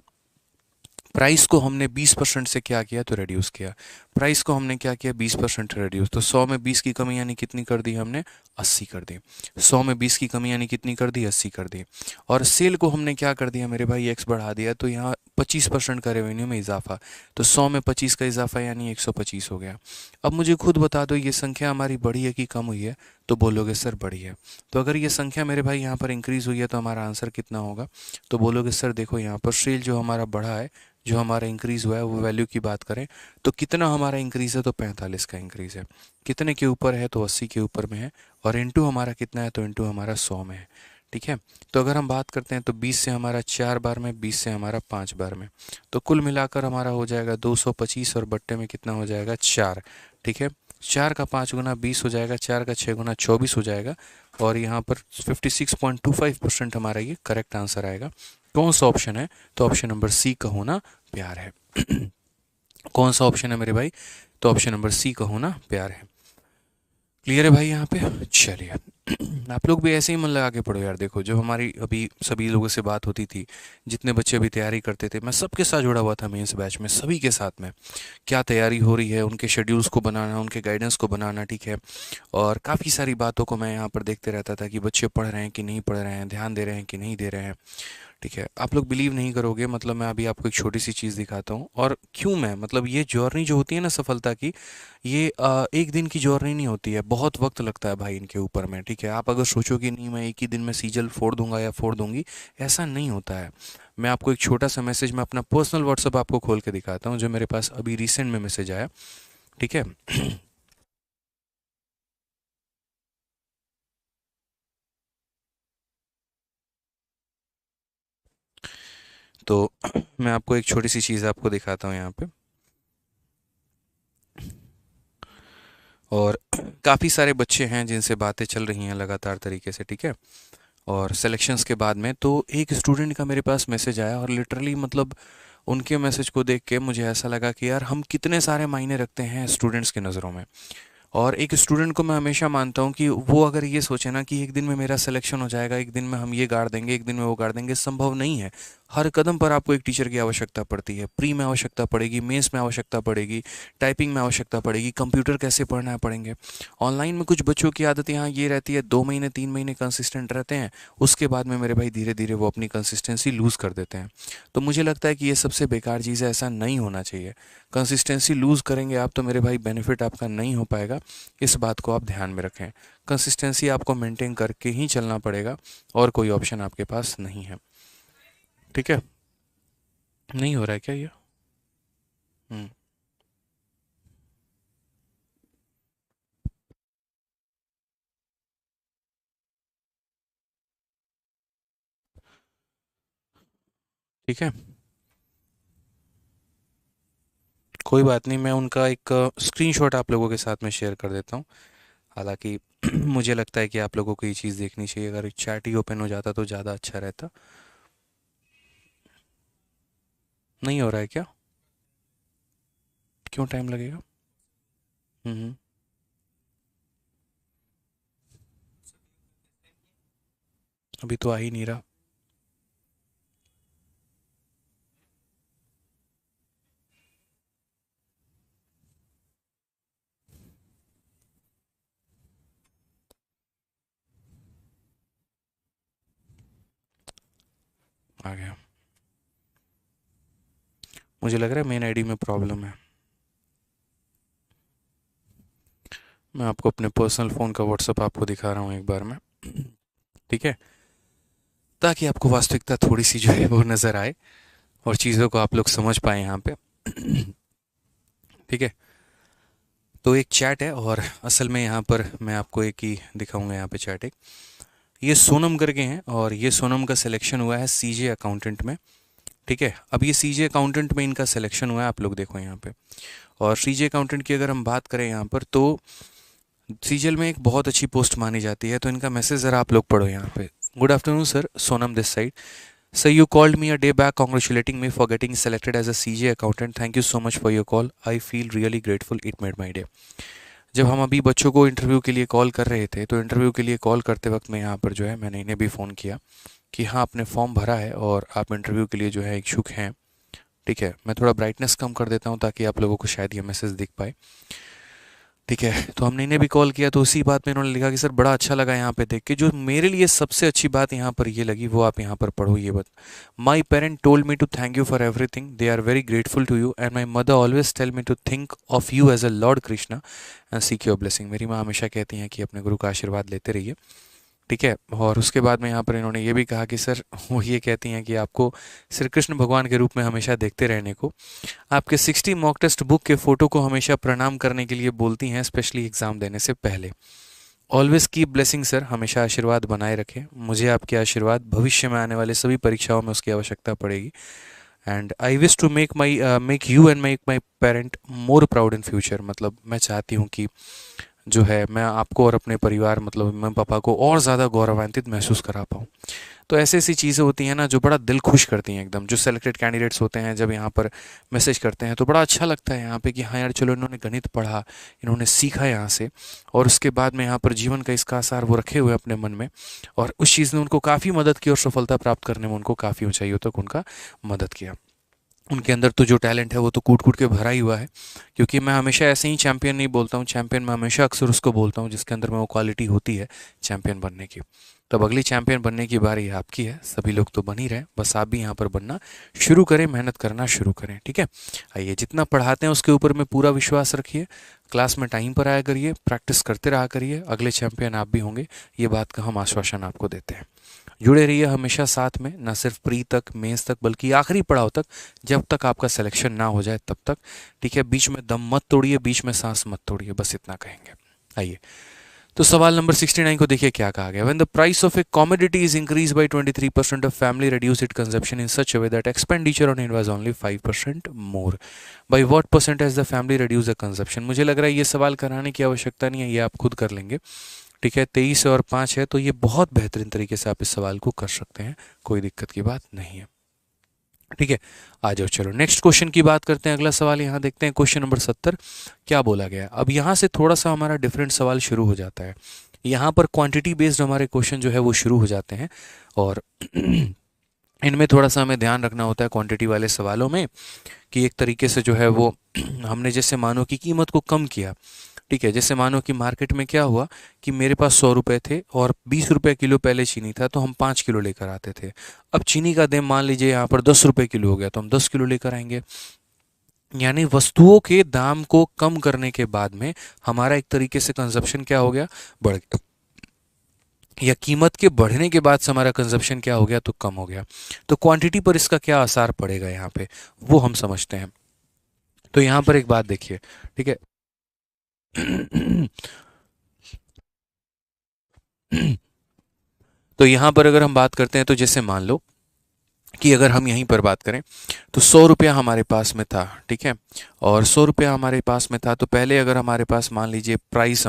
प्राइस को हमने 20% से क्या किया, तो रिड्यूस किया। प्राइस को हमने क्या किया, 20% रिड्यूस, तो 100 में 20 की कमी यानी कितनी कर दी हमने, 80 कर दी। 100 में 20 की कमी यानी कितनी कर दी, 80 कर दी। और सेल को हमने क्या कर दिया मेरे भाई, एक्स बढ़ा दिया, तो यहाँ 25% का रेवेन्यू में इजाफा, तो 100 में 25 का इजाफा यानी 125 हो गया। अब मुझे खुद बता दो ये संख्या हमारी बढ़ी है कि कम हुई है, तो बोलोगे सर बढ़ी है। तो अगर ये संख्या मेरे भाई यहाँ पर इंक्रीज हुई है तो हमारा आंसर कितना होगा, तो बोलोगे सर देखो यहाँ पर सेल जो हमारा बढ़ा है, जो हमारा इंक्रीज़ हुआ है, वो वैल्यू की बात करें तो कितना हमारा इंक्रीज़ है, तो 45 का इंक्रीज़ है। कितने के ऊपर है, तो 80 के ऊपर में है, और इनटू हमारा कितना है, तो इनटू हमारा 100 में है। ठीक है, तो अगर हम बात करते हैं तो 20 से हमारा 4 बार में, 20 से हमारा 5 बार में, तो कुल मिलाकर हमारा हो जाएगा 225, और बट्टे में कितना हो जाएगा, 4। ठीक है, 4 का 5 गुना 20 हो जाएगा, 4 का 6 गुना 24 हो जाएगा, और यहाँ पर 56.25% हमारा ये करेक्ट आंसर आएगा। कौन सा ऑप्शन है, तो ऑप्शन नंबर सी का होना प्यार है। कौन सा ऑप्शन है मेरे भाई, तो ऑप्शन नंबर सी का होना प्यार है। क्लियर है भाई यहाँ पे। चलिए आप लोग भी ऐसे ही मन लगा के पढ़ो यार। देखो जो हमारी अभी सभी लोगों से बात होती थी, जितने बच्चे अभी तैयारी करते थे, मैं सबके साथ जुड़ा हुआ था मेंस बैच में, सभी के साथ में क्या तैयारी हो रही है, उनके शेड्यूल्स को बनाना, उनके गाइडेंस को बनाना। ठीक है, और काफ़ी सारी बातों को मैं यहाँ पर देखते रहता था कि बच्चे पढ़ रहे हैं कि नहीं पढ़ रहे हैं, ध्यान दे रहे हैं कि नहीं दे रहे हैं। ठीक है, आप लोग बिलीव नहीं करोगे, मतलब मैं अभी आपको एक छोटी सी चीज़ दिखाता हूँ, और क्यों मैं, मतलब ये जर्नी जो होती है ना सफलता की, ये एक दिन की जर्नी नहीं होती है, बहुत वक्त लगता है भाई इनके ऊपर में। ठीक है, आप अगर सोचो कि नहीं मैं एक ही दिन में सीजल फोड़ दूंगा या फोड़ दूंगी, ऐसा नहीं होता है। मैं आपको एक छोटा सा मैसेज, मैं अपना पर्सनल व्हाट्सअप आपको खोल के दिखाता हूँ, जो मेरे पास अभी रिसेंट में मैसेज आया। ठीक है तो मैं आपको एक छोटी सी चीज़ आपको दिखाता हूँ यहाँ पे, और काफ़ी सारे बच्चे हैं जिनसे बातें चल रही हैं लगातार तरीके से। ठीक है, और सिलेक्शंस के बाद में तो एक स्टूडेंट का मेरे पास मैसेज आया, और लिटरली मतलब उनके मैसेज को देख के मुझे ऐसा लगा कि यार हम कितने सारे मायने रखते हैं स्टूडेंट्स की नज़रों में। और एक स्टूडेंट को मैं हमेशा मानता हूँ कि वो अगर ये सोचे ना कि एक दिन में मेरा सिलेक्शन हो जाएगा, एक दिन में हम ये गाड़ देंगे, एक दिन में वो गाड़ देंगे, संभव नहीं है। हर कदम पर आपको एक टीचर की आवश्यकता पड़ती है। प्री में आवश्यकता पड़ेगी, मेंस में आवश्यकता पड़ेगी, टाइपिंग में आवश्यकता पड़ेगी, कंप्यूटर कैसे पढ़ना है पढ़ेंगे। ऑनलाइन में कुछ बच्चों की आदत यहाँ ये रहती है, 2 महीने 3 महीने कंसिस्टेंट रहते हैं, उसके बाद में मेरे भाई धीरे धीरे वो अपनी कंसिस्टेंसी लूज़ कर देते हैं। तो मुझे लगता है कि ये सबसे बेकार चीज़ है, ऐसा नहीं होना चाहिए। कंसिस्टेंसी लूज़ करेंगे आप तो मेरे भाई बेनिफिट आपका नहीं हो पाएगा, इस बात को आप ध्यान में रखें। कंसिस्टेंसी आपको मेंटेन करके ही चलना पड़ेगा, और कोई ऑप्शन आपके पास नहीं है। ठीक है, नहीं हो रहा है क्या ये? हम्म। ठीक है, कोई बात नहीं, मैं उनका एक स्क्रीनशॉट आप लोगों के साथ में शेयर कर देता हूँ। हालांकि मुझे लगता है कि आप लोगों को ये चीज़ देखनी चाहिए, अगर चैट ही ओपन हो जाता तो ज़्यादा अच्छा रहता। नहीं हो रहा है क्या? क्यों टाइम लगेगा? हम्म। अभी तो आ ही नहीं रहा। आ गया। मुझे लग रहा है मेन आईडी में प्रॉब्लम है। मैं आपको अपने पर्सनल फ़ोन का व्हाट्सअप आपको दिखा रहा हूँ एक बार में। ठीक है, ताकि आपको वास्तविकता थोड़ी सी जो है वो नज़र आए, और चीज़ों को आप लोग समझ पाए यहाँ पे। ठीक है, तो एक चैट है, और असल में यहाँ पर मैं आपको एक ही दिखाऊंगा। यहाँ पे चैट एक, ये सोनम करके हैं, और ये सोनम का सिलेक्शन हुआ है सीजे अकाउंटेंट में। ठीक है, अब ये सीजे अकाउंटेंट में इनका सिलेक्शन हुआ है, आप लोग देखो यहाँ पे। और सीजे अकाउंटेंट की अगर हम बात करें यहाँ पर, तो सीजीएल में एक बहुत अच्छी पोस्ट मानी जाती है। तो इनका मैसेज ज़रा आप लोग पढ़ो यहाँ पे। Good afternoon sir, Sonam this side. Sir, you called me a day back congratulating me for getting selected as a CJ accountant. Thank you so much for your call. I feel really grateful. It made my day. जब हम अभी बच्चों को इंटरव्यू के लिए कॉल कर रहे थे, तो इंटरव्यू के लिए कॉल करते वक्त मैं यहाँ पर जो है मैंने इन्हें भी फ़ोन किया कि हाँ, आपने फॉर्म भरा है और आप इंटरव्यू के लिए जो है इच्छुक हैं। ठीक है, मैं थोड़ा ब्राइटनेस कम कर देता हूँ ताकि आप लोगों को शायद ये मैसेज दिख पाए। ठीक है, तो हमने इन्हें भी कॉल किया, तो उसी बात में इन्होंने लिखा कि सर बड़ा अच्छा लगा यहाँ पे देख के। जो मेरे लिए सबसे अच्छी बात यहाँ पर ये लगी, वो आप यहाँ पर पढ़ो ये बात। My parent told me to thank you for everything, they are very grateful to you, and my mother always tell me to think of you as a lord Krishna and seek your blessing. मेरी माँ हमेशा कहती हैं कि अपने गुरु का आशीर्वाद लेते रहिए। ठीक है, और उसके बाद में यहाँ पर इन्होंने ये भी कहा कि सर, वो ये कहती हैं कि आपको श्री कृष्ण भगवान के रूप में हमेशा देखते रहने को, आपके 60 मॉक टेस्ट बुक के फ़ोटो को हमेशा प्रणाम करने के लिए बोलती हैं, स्पेशली एग्ज़ाम देने से पहले। ऑलवेज कीप ब्लेसिंग सर, हमेशा आशीर्वाद बनाए रखें। मुझे आपके आशीर्वाद, भविष्य में आने वाले सभी परीक्षाओं में उसकी आवश्यकता पड़ेगी। And I wish to make you and make my parent more proud in future. मतलब मैं चाहती हूँ कि जो है मैं आपको और अपने परिवार, मतलब मम्मी पापा को और ज़्यादा गौरवान्वित महसूस करा पाऊँ। तो ऐसी ऐसी चीज़ें होती हैं ना, जो बड़ा दिल खुश करती हैं एकदम। जो सेलेक्टेड कैंडिडेट्स होते हैं, जब यहाँ पर मैसेज करते हैं तो बड़ा अच्छा लगता है यहाँ पे कि हाँ यार, चलो इन्होंने गणित पढ़ा, इन्होंने सीखा यहाँ से, और उसके बाद में यहाँ पर जीवन का इसका आसार वो रखे हुए अपने मन में, और उस चीज़ ने उनको काफ़ी मदद की, और सफलता प्राप्त करने में उनको काफ़ी ऊंचाइयों तक उनका मदद किया। उनके अंदर तो जो टैलेंट है वो तो कूट कूट के भरा ही हुआ है। क्योंकि मैं हमेशा ऐसे ही चैंपियन नहीं बोलता हूँ, चैंपियन मैं हमेशा अक्सर उसको बोलता हूँ जिसके अंदर में वो क्वालिटी होती है चैंपियन बनने की। तब अगली चैंपियन बनने की बारी आपकी है। सभी लोग तो बन ही रहे, बस आप भी यहाँ पर बनना शुरू करें, मेहनत करना शुरू करें। ठीक है, आइए, जितना पढ़ाते हैं उसके ऊपर में पूरा विश्वास रखिए, क्लास में टाइम पर आया करिए, प्रैक्टिस करते रहा करिए, अगले चैंपियन आप भी होंगे, ये बात का हम आश्वासन आपको देते हैं। जुड़े रहिए हमेशा साथ में, ना सिर्फ प्री तक, मेंस तक, बल्कि आखिरी पड़ाव तक, जब तक आपका सिलेक्शन ना हो जाए तब तक। ठीक है, बीच में दम मत तोड़िए, बीच में सांस मत तोड़िए, बस इतना कहेंगे। आइए, तो सवाल नंबर 69 को देखिए क्या कहा गया। When the price of A commodity is increase bye 23%, of family reduce it consumption in such a way that expenditure on it was only 5% more. By what percent has the family reduce the consumption? मुझे लग रहा है ये सवाल कराने की आवश्यकता नहीं है, ये आप खुद कर लेंगे। ठीक है, 23 और 5 है, तो ये बहुत बेहतरीन तरीके से आप इस सवाल को कर सकते हैं, कोई दिक्कत की बात नहीं है। ठीक है, आ जाओ, चलो नेक्स्ट क्वेश्चन की बात करते हैं। अगला सवाल यहाँ देखते हैं, क्वेश्चन नंबर 70 क्या बोला गया। अब यहाँ से थोड़ा सा हमारा डिफरेंट सवाल शुरू हो जाता है। यहाँ पर क्वांटिटी बेस्ड हमारे क्वेश्चन जो है वो शुरू हो जाते हैं, और इनमें थोड़ा सा हमें ध्यान रखना होता है क्वांटिटी वाले सवालों में, कि एक तरीके से जो है वो हमने जैसे मानो कि कीमत को कम किया। ठीक है, जैसे मानो कि मार्केट में क्या हुआ कि मेरे पास 100 रुपये थे और 20 रुपये किलो पहले चीनी था, तो हम 5 किलो लेकर आते थे। अब चीनी का दाम मान लीजिए यहाँ पर 10 रुपये किलो हो गया, तो हम 10 किलो लेकर आएंगे। यानी वस्तुओं के दाम को कम करने के बाद में हमारा एक तरीके से कंजप्शन क्या हो गया, बढ़ गया। या कीमत के बढ़ने के बाद से हमारा कंजप्शन क्या हो गया, तो कम हो गया। तो क्वांटिटी पर इसका क्या असर पड़ेगा यहाँ पे, वो हम समझते हैं। तो यहाँ पर एक बात देखिए, ठीक है। तो यहाँ पर अगर हम बात करते हैं, तो जैसे मान लो कि अगर हम यहीं पर बात करें, तो 100 रुपया हमारे पास में था, ठीक है। और 100 रुपया हमारे पास में था, तो पहले अगर हमारे पास मान लीजिए प्राइस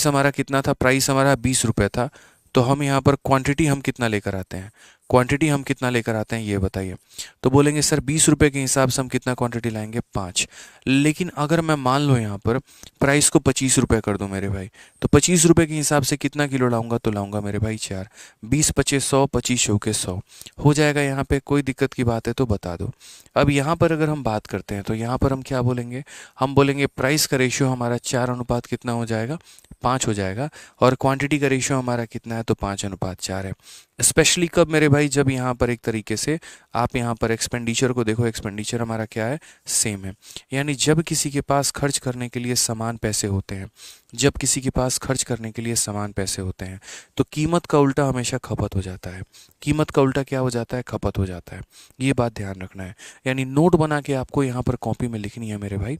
हमारा कितना था, प्राइस हमारा 20 रुपये था। तो हम यहाँ पर क्वांटिटी हम कितना लेकर आते हैं, क्वांटिटी हम कितना लेकर आते हैं, ये बताइए। तो बोलेंगे सर 20 रुपये के हिसाब से हम कितना क्वांटिटी लाएंगे, 5। लेकिन अगर मैं मान लो यहाँ पर प्राइस को 25 रुपये कर दूं मेरे भाई, तो 25 रुपये के हिसाब से कितना किलो लाऊंगा, तो लाऊंगा मेरे भाई 4। 20 25 100, 25 चौके 100 हो जाएगा। यहाँ पे कोई दिक्कत की बात है तो बता दो। अब यहाँ पर अगर हम बात करते हैं, तो यहाँ पर हम क्या बोलेंगे, हम बोलेंगे प्राइस का रेशियो हमारा 4 अनुपात कितना हो जाएगा, 5 हो जाएगा। और क्वांटिटी का रेशियो हमारा कितना है, तो 5 अनुपात 4 है। स्पेशली कब मेरे भाई, जब यहाँ पर एक तरीके से आप यहाँ पर एक्सपेंडिचर को देखो, एक्सपेंडिचर हमारा क्या है, सेम है। यानी जब किसी के पास खर्च करने के लिए समान पैसे होते हैं, जब किसी के पास खर्च करने के लिए समान पैसे होते हैं, तो कीमत का उल्टा हमेशा खपत हो जाता है। कीमत का उल्टा क्या हो जाता है, खपत हो जाता है। ये बात ध्यान रखना है। यानी नोट बना के आपको यहाँ पर कॉपी में लिखनी है मेरे भाई।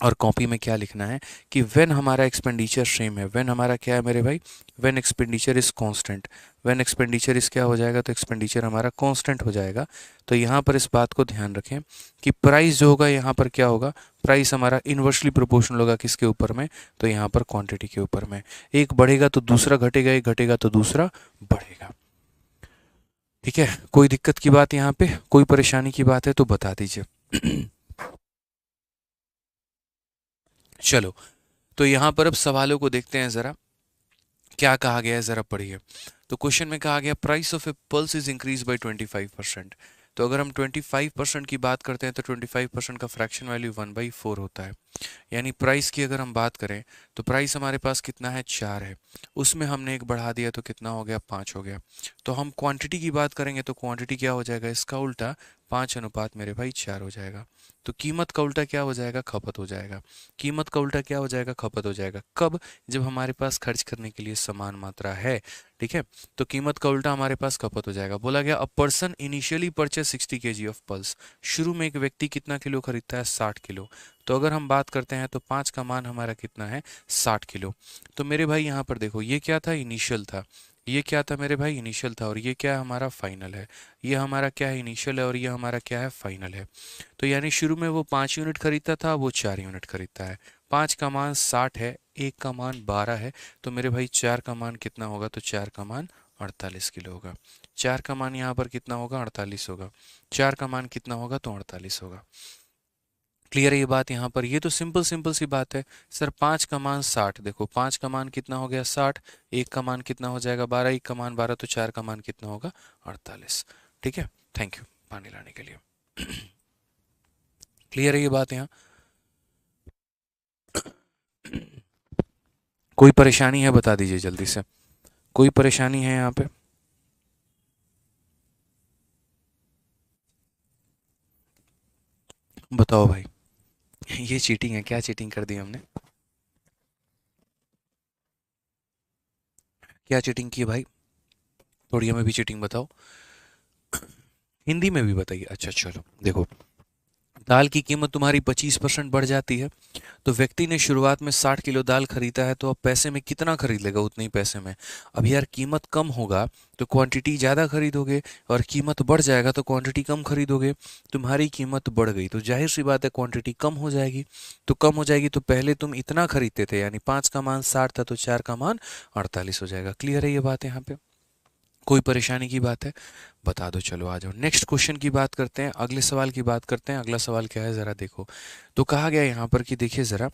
और कॉपी में क्या लिखना है कि व्हेन हमारा एक्सपेंडिचर सेम है, व्हेन हमारा क्या है मेरे भाई, when expenditure is constant. When expenditure is क्या हो जाएगा, तो एक्सपेंडिचर हमारा कांस्टेंट हो जाएगा। तो यहाँ पर इस बात को ध्यान रखें कि प्राइस जो होगा यहाँ पर क्या होगा, प्राइस हमारा इन्वर्सली प्रोपोर्शनल होगा किसके ऊपर में, तो यहाँ पर क्वांटिटी के ऊपर में। एक बढ़ेगा तो दूसरा घटेगा, एक घटेगा तो दूसरा बढ़ेगा। ठीक है, कोई दिक्कत की बात यहाँ पे, कोई परेशानी की बात है तो बता दीजिए। चलो, तो यहाँ पर अब सवालों को देखते हैं ज़रा, क्या कहा गया है ज़रा पढ़िए। तो क्वेश्चन में कहा गया price of A pulse is increase by 25%। तो अगर हम 25% की बात करते हैं, तो 25% का फ्रैक्शन वैल्यू 1/4 होता है। यानी प्राइस की अगर हम बात करें, तो प्राइस हमारे पास कितना है, 4 है। उसमें हमने एक बढ़ा दिया तो कितना हो गया, 5 हो गया। तो हम क्वांटिटी की बात करेंगे, तो क्वांटिटी क्या हो जाएगा, इसका उल्टा 5 अनुपात मेरे भाई 4 हो जाएगा। तो कीमत का उल्टा क्या हो जाएगा, खपत हो जाएगा। कीमत का उल्टा क्या हो जाएगा, खपत हो जाएगा। कब, जब हमारे पास खर्च करने के लिए समान मात्रा है। ठीक है, तो कीमत का उल्टा हमारे पास खपत हो जाएगा। बोला गया a person initially purchase 60 kg of pulse. शुरू में एक व्यक्ति कितना किलो खरीदता है, 60 किलो। तो अगर हम बात करते हैं, तो 5 का मान हमारा कितना है, 60 किलो। तो मेरे भाई यहाँ पर देखो, ये क्या था, इनिशियल था। ये क्या था मेरे भाई, इनिशियल था। और ये क्या है, हमारा फाइनल है। ये हमारा क्या है, इनिशियल है, और ये हमारा क्या है, फाइनल है। तो यानी शुरू में वो 5 यूनिट खरीदता था, वो 4 यूनिट खरीदता है। 5 का मान 60 है, 1 का मान 12 है। तो मेरे भाई 4 का मान कितना होगा, तो 4 का मान 48 किलो होगा। 4 का मान यहाँ पर कितना होगा, 48 होगा। 4 का मान कितना होगा, तो 48 होगा। क्लियर है ये बात यहाँ पर, ये तो सिंपल सिंपल सी बात है। सर 5 का मान 60, देखो 5 का मान कितना हो गया, 60। 1 का मान कितना हो जाएगा, 12। 1 का मान 12, तो 4 का मान कितना होगा, 48। ठीक है, थैंक यू पानी लाने के लिए। क्लियर है ये बात यहाँ। कोई परेशानी है बता दीजिए जल्दी से, कोई परेशानी है यहाँ पे। बताओ भाई। ये चीटिंग है, क्या चीटिंग कर दी हमने, क्या चीटिंग की भाई, थोड़ी हमें भी चीटिंग बताओ, हिंदी में भी बताइए। अच्छा चलो देखो, दाल की कीमत तुम्हारी 25% बढ़ जाती है। तो व्यक्ति ने शुरुआत में 60 किलो दाल खरीदा है, तो अब पैसे में कितना खरीद लेगा, उतने ही पैसे में। अब यार कीमत कम होगा तो क्वांटिटी ज़्यादा खरीदोगे, और कीमत बढ़ जाएगा तो क्वांटिटी कम खरीदोगे। तुम्हारी कीमत बढ़ गई तो जाहिर सी बात है क्वांटिटी कम हो जाएगी। तो कम हो जाएगी, तो पहले तुम इतना खरीदते थे, यानी 5 का मान 60 था, तो 4 का मान 48 हो जाएगा। क्लियर है ये बात यहाँ पे, कोई परेशानी की बात है, बता दो। चलो आ जाओ, नेक्स्ट क्वेश्चन की बात करते हैं, अगले सवाल की बात करते हैं। अगला सवाल क्या है ज़रा देखो। तो कहा गया यहाँ पर कि देखिए ज़रा,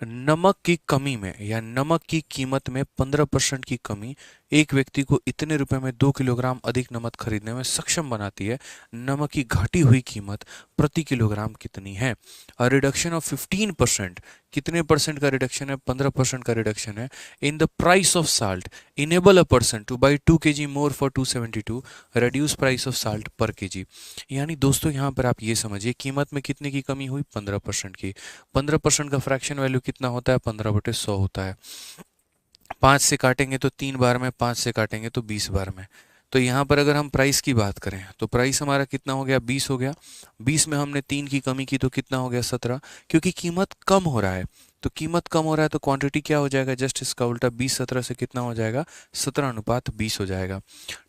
नमक की कमी में या नमक की कीमत में 15% की कमी एक व्यक्ति को इतने रुपए में 2 किलोग्राम अधिक नमक खरीदने में सक्षम बनाती है। नमक की घटी हुई कीमत प्रति किलोग्राम कितनी है? अ रिडक्शन ऑफ 15%, कितने परसेंट का रिडक्शन है? 15% का रिडक्शन है इन the price of salt enable a person to buy 2 kg more for 272 reduce price of salt पर केजी। यानी दोस्तों यहाँ पर आप ये समझिए, कीमत में कितने की कमी हुई? 15% की। 15% का फ्रैक्शन वैल्यू कितना होता है? 15/100 होता है। 5 से काटेंगे तो 3 बार में, 5 से काटेंगे तो 20 बार में। तो यहाँ पर अगर हम प्राइस की बात करें तो प्राइस हमारा कितना हो गया? 20 हो गया। 20 में हमने 3 की कमी की तो कितना हो गया? 17। क्योंकि कीमत कम हो रहा है, तो कीमत कम हो रहा है तो क्वांटिटी क्या हो जाएगा? जस्ट इसका उल्टा, 20 17 से कितना हो जाएगा? 17:20 हो जाएगा।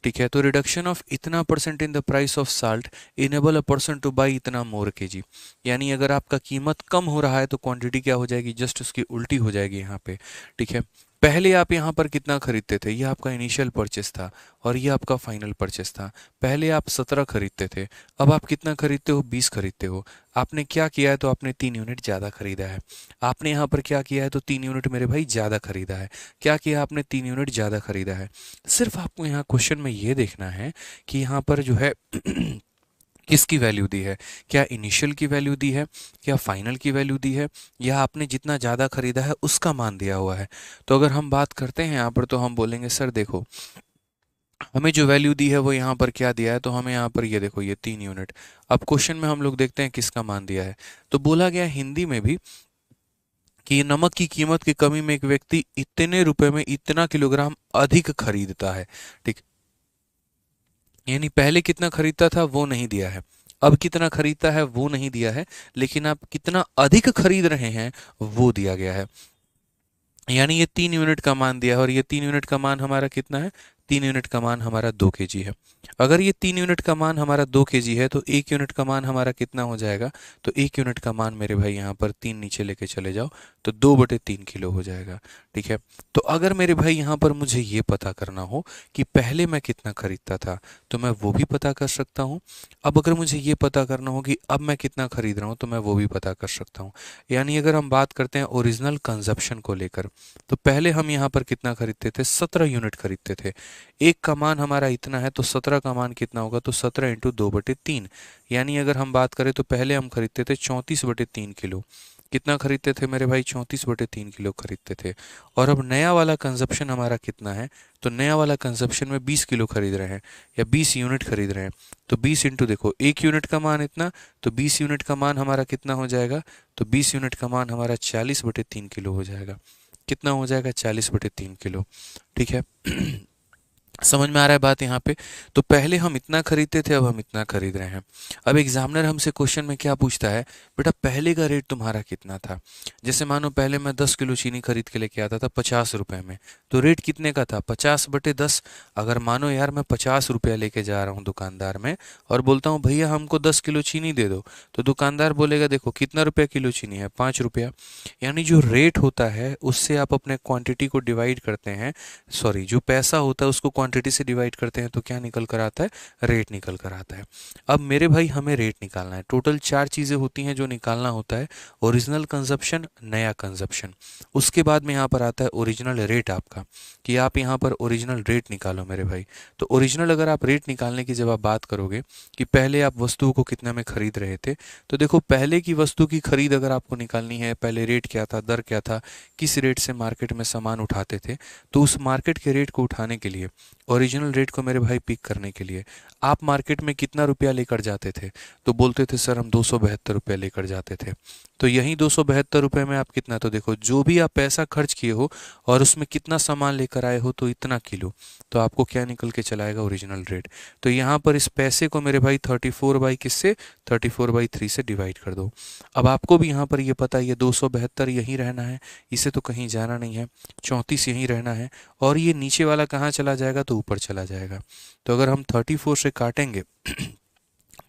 ठीक है, तो रिडक्शन ऑफ इतना percent in the price of salt enable a person two by इतना मोर केजी। यानी अगर आपका कीमत कम हो रहा है तो क्वांटिटी क्या हो जाएगी? जस्ट उसकी उल्टी हो जाएगी यहाँ पे। ठीक है, पहले आप यहाँ पर कितना खरीदते थे? ये आपका इनिशियल परचेस था और ये आपका फाइनल परचेस था। पहले आप 17 खरीदते थे, अब आप कितना खरीदते हो? 20 खरीदते हो। आपने क्या किया है? तो आपने 3 यूनिट ज़्यादा खरीदा है। आपने यहाँ पर क्या किया है? तो 3 यूनिट मेरे भाई ज़्यादा खरीदा है। क्या किया आपने? 3 यूनिट ज़्यादा खरीदा है। सिर्फ आपको यहाँ क्वेश्चन में ये देखना है कि यहाँ पर जो है किसकी वैल्यू दी है? क्या इनिशियल की वैल्यू दी है, क्या फाइनल की वैल्यू दी है, या आपने जितना ज़्यादा खरीदा है उसका मान दिया हुआ है? तो अगर हम बात करते हैं यहाँ पर तो हम बोलेंगे सर देखो, हमें जो वैल्यू दी है वो यहाँ पर क्या दिया है? तो हमें यहाँ पर ये देखो, ये 3 यूनिट। अब क्वेश्चन में हम लोग देखते हैं किसका मान दिया है। तो बोला गया हिंदी में भी कि नमक की कीमत की कमी में एक व्यक्ति इतने रुपए में इतना किलोग्राम अधिक खरीदता है। ठीक, यानी पहले कितना खरीदता था वो नहीं दिया है, अब कितना खरीदता है वो नहीं दिया है, लेकिन आप कितना अधिक खरीद रहे हैं वो दिया गया है। यानी ये 3 यूनिट का मान दिया है और ये 3 यूनिट का मान हमारा कितना है? 3 यूनिट का मान हमारा 2 kg है। अगर ये 3 यूनिट का मान हमारा 2 kg है तो 1 यूनिट का मान हमारा कितना हो जाएगा? तो 1 यूनिट का मान मेरे भाई यहाँ पर 3 नीचे लेके चले जाओ तो 2/3 किलो हो जाएगा। ठीक है, तो अगर मेरे भाई यहाँ पर मुझे ये पता करना हो कि पहले मैं कितना खरीदता था तो मैं वो भी पता कर सकता हूँ। अब अगर मुझे ये पता करना हो कि अब मैं कितना खरीद रहा हूँ तो मैं वो भी पता कर सकता हूँ। यानी अगर हम बात करते हैं ओरिजिनल कंजप्शन को लेकर, तो पहले हम यहाँ पर कितना खरीदते थे? 17 यूनिट खरीदते थे। एक का मान हमारा इतना है तो 17 का मान कितना होगा? तो 17 × 2/3। यानी अगर हम बात करें तो पहले हम खरीदते थे 34/3 किलो। कितना खरीदते थे मेरे भाई? 34/3 किलो खरीदते थे। और अब नया वाला कंजप्शन हमारा कितना है? तो नया वाला कंजप्शन में 20 किलो खरीद रहे हैं या 20 यूनिट खरीद रहे हैं। तो 20 इंटू देखो, 1 यूनिट का मान इतना, तो 20 यूनिट का मान हमारा कितना हो जाएगा? तो 20 यूनिट का मान हमारा 40/3 किलो हो जाएगा। कितना हो जाएगा? 40/3 किलो। ठीक है, समझ में आ रहा है बात यहाँ पे? तो पहले हम इतना खरीदते थे, अब हम इतना खरीद रहे हैं। अब एग्जामिनर हमसे क्वेश्चन में क्या पूछता है? बेटा पहले का रेट तुम्हारा कितना था? जैसे मानो पहले मैं 10 किलो चीनी खरीद के लेके आता था 50 रुपए में, तो रेट कितने का था? 50/10। अगर मानो यार मैं 50 रुपया लेके जा रहा हूँ दुकानदार में और बोलता हूँ भैया हमको 10 किलो चीनी दे दो, तो दुकानदार बोलेगा देखो कितना रुपया किलो चीनी है? 5 रुपया। यानी जो रेट होता है उससे आप अपने क्वांटिटी को डिवाइड करते हैं, सॉरी जो पैसा होता है उसको क्वांटिटी से डिवाइड करते हैं तो क्या निकल कर आता है? रेट निकल कर आता है। अब मेरे भाई हमें रेट निकालना है। टोटल 4 चीज़ें होती हैं जो निकालना होता है, ओरिजिनल कंजप्शन, नया कंजप्शन, उसके बाद में यहाँ पर आता है ओरिजिनल रेट आपका, कि आप यहाँ पर ओरिजिनल रेट निकालो मेरे भाई। तो ओरिजिनल अगर आप रेट निकालने की जब आप बात करोगे कि पहले आप वस्तुओं को कितना में खरीद रहे थे, तो देखो पहले की वस्तु की खरीद अगर आपको निकालनी है, पहले रेट क्या था, दर क्या था, किस रेट से मार्केट में सामान उठाते थे, तो उस मार्केट के रेट को उठाने के लिए, ओरिजिनल रेट को मेरे भाई पिक करने के लिए आप मार्केट में कितना रुपया लेकर जाते थे? तो बोलते थे सर हम 272 रुपया लेकर जाते थे। तो यही 272 रुपये में आप कितना, तो देखो जो भी आप पैसा खर्च किए हो और उसमें कितना सामान लेकर आए हो तो इतना किलो, तो आपको क्या निकल के चलाएगा? Original rate. तो यहाँ पर इस पैसे को मेरे भाई 34/किससे? 34/3 से डिवाइड कर दो। अब आपको भी यहाँ पर ये पता है ये 272 यहीं रहना है, इसे तो कहीं जाना नहीं है, 34 यहीं रहना है, और ये नीचे वाला कहाँ चला जाएगा? तो ऊपर चला जाएगा। तो अगर हम 34 से काटेंगे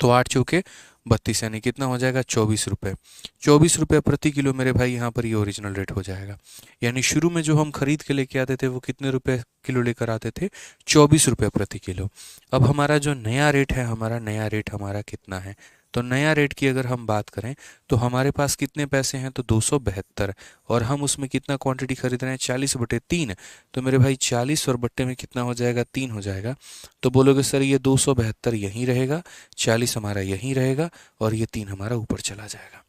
तो 8 चौके 32 यानी कितना हो जाएगा 24 रुपये। 24 रुपये प्रति किलो मेरे भाई, यहाँ पर ये ओरिजिनल रेट हो जाएगा। यानी शुरू में जो हम खरीद के लेके आते थे वो कितने रुपए किलो लेकर आते थे, 24 रुपये प्रति किलो। अब हमारा जो नया रेट है, हमारा नया रेट हमारा कितना है, तो नया रेट की अगर हम बात करें तो हमारे पास कितने पैसे हैं, तो 272, और हम उसमें कितना क्वांटिटी खरीद रहे हैं, 40/3। तो मेरे भाई 40 और बट्टे में कितना हो जाएगा, 3 हो जाएगा। तो बोलोगे सर ये 272 यहीं रहेगा, 40 हमारा यहीं रहेगा, और ये 3 हमारा ऊपर चला जाएगा।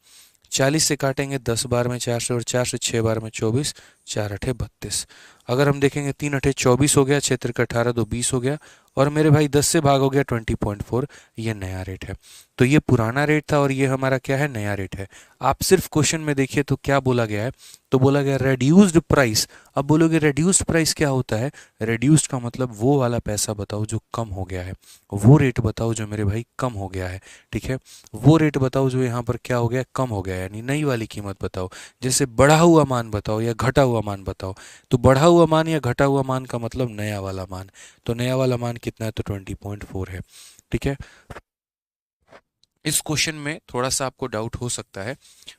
40 से काटेंगे 10 बार में 4 से, और 4 से 6 बार में 24, 4 अठे 32। अगर हम देखेंगे 3 अठे 24 हो गया, 6 त्रिक 18, 2 20 हो गया, और मेरे भाई 10 से भाग हो गया 20.4, ये नया रेट है। तो ये पुराना रेट था और ये हमारा क्या है, नया रेट है। आप सिर्फ क्वेश्चन में देखिए तो क्या बोला गया है, तो बोला गया रेड्यूस्ड प्राइस। अब बोलोगे रेड्यूस्ड प्राइस क्या होता है, रेड्यूस्ड का मतलब वो वाला पैसा बताओ जो कम हो गया है, वो रेट बताओ जो मेरे भाई कम हो गया है। ठीक है, वो रेट बताओ जो यहाँ पर क्या हो गया, कम हो गया है, यानी नई वाली कीमत बताओ। जैसे बढ़ा हुआ मान बताओ या घटा हुआ मान बताओ, तो बढ़ा हुआ मान या घटा हुआ मान का मतलब नया वाला मान। तो नया वाला मान कितना है, तो 20.4 है। ठीक है, इस क्वेश्चन में थोड़ा सा आपको डाउट हो सकता है,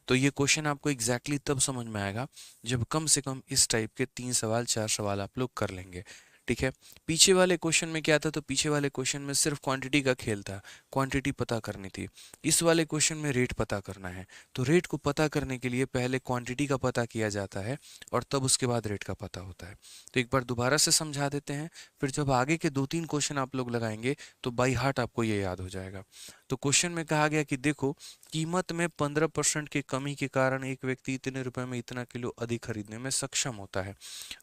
तो ये क्वेश्चन आपको एग्जैक्टली तब समझ में आएगा जब कम से कम इस टाइप के 3 सवाल 4 सवाल आप लोग कर लेंगे। ठीक है, पीछे वाले क्वेश्चन में क्या था, तो पीछे वाले क्वेश्चन में सिर्फ क्वांटिटी का खेल था, क्वांटिटी पता करनी थी। इस वाले क्वेश्चन में रेट पता करना है, तो रेट को पता करने के लिए पहले क्वांटिटी का पता किया जाता है और तब उसके बाद रेट का पता होता है। तो एक बार दोबारा से समझा देते हैं, फिर जब आगे के 2-3 क्वेश्चन आप लोग लगाएंगे तो बाई हार्ट आपको ये याद हो जाएगा। तो क्वेश्चन में कहा गया कि देखो, कीमत में 15% की कमी के कारण एक व्यक्ति इतने रुपए में इतना किलो अधिक खरीदने में सक्षम होता है।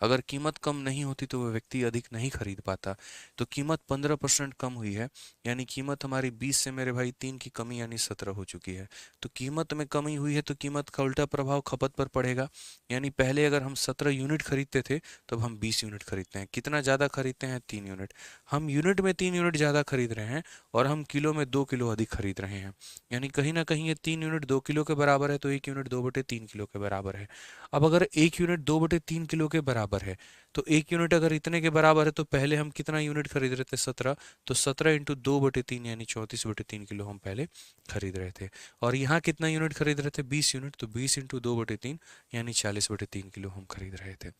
अगर कीमत कम नहीं होती तो वह व्यक्ति अधिक नहीं खरीद पाता। तो कीमत 15% कम हुई है, यानी कीमत हमारी 20 से मेरे भाई 3 की कमी यानी 17 हो चुकी है। तो कीमत में कमी हुई है तो कीमत का उल्टा प्रभाव खपत पर पड़ेगा। यानी पहले अगर हम 17 यूनिट खरीदते थे तो अब हम 20 यूनिट खरीदते हैं। कितना ज़्यादा खरीदते हैं, 3 यूनिट। हम यूनिट में 3 यूनिट ज़्यादा खरीद रहे हैं और हम किलो में 2 किलो अधिक खरीद रहे हैं। यानी कहीं ना कहीं ये 3 यूनिट 2 किलो के बराबर है, तो 1 यूनिट 2/3 किलो के बराबर है। अब अगर 1 यूनिट 2/3 किलो के बराबर है, तो 1 यूनिट अगर इतने के बराबर है तो पहले हम कितना यूनिट खरीद रहे थे, 17। तो 17 इंटू 2/3 यानी 34/3 किलो हम पहले खरीद रहे थे। और यहाँ कितना यूनिट खरीद रहे थे, 20 यूनिट। तो 20 इंटू 2/3 यानी 40/3 किलो हम खरीद रहे थे।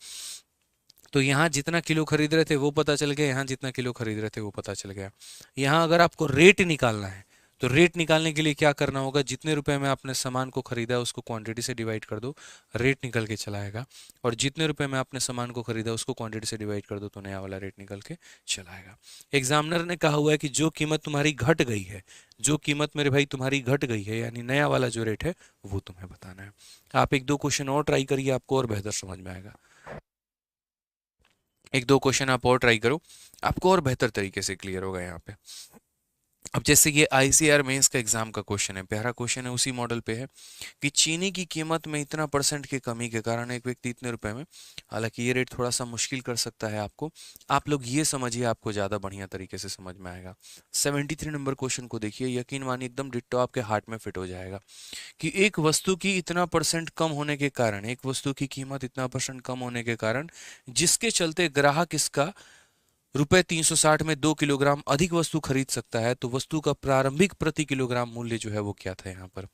तो यहाँ जितना किलो खरीद रहे थे वो पता चल गया, यहाँ जितना किलो खरीद रहे थे वो पता चल गया। यहाँ अगर आपको रेट निकालना है, तो रेट निकालने के लिए क्या करना होगा, जितने रुपए में आपने सामान को खरीदा है उसको क्वांटिटी से डिवाइड कर दो, रेट निकल के चला आएगा। और जितने रुपए में आपने सामान को खरीदा उसको क्वांटिटी से डिवाइड कर दो, तो नया वाला रेट निकल के चला आएगा। एग्जामिनर ने कहा हुआ है कि जो कीमत तुम्हारी घट गई है, जो कीमत मेरे भाई तुम्हारी घट गई है, यानी नया वाला जो रेट है वो तुम्हें बताना है। आप 1-2 क्वेश्चन और ट्राई करिए, आपको और बेहतर समझ में आएगा। 1-2 क्वेश्चन आप और ट्राई करो, आपको और बेहतर तरीके से क्लियर होगा यहाँ पे। अब जैसे ये आईसीआर मेंस का एग्जाम का क्वेश्चन है, प्यारा क्वेश्चन है, उसी मॉडल पे है कि चीनी की कीमत में इतना परसेंट की कमी के कारण एक व्यक्ति इतने रुपए में। हालांकि ये रेट थोड़ा सा मुश्किल कर सकता है आपको, आप लोग ये समझिए, आपको ज़्यादा बढ़िया तरीके से समझ में आएगा। 73 नंबर क्वेश्चन को देखिए, यकीन मानिए एकदम डिट्टो आपके हार्ट में फिट हो जाएगा कि एक वस्तु की इतना परसेंट कम होने के कारण, एक वस्तु की कीमत इतना परसेंट कम होने के कारण, जिसके चलते ग्राहक इसका रुपए 360 में 2 किलोग्राम अधिक वस्तु खरीद सकता है, तो वस्तु का प्रारंभिक प्रति किलोग्राम मूल्य जो है वो क्या था यहाँ पर,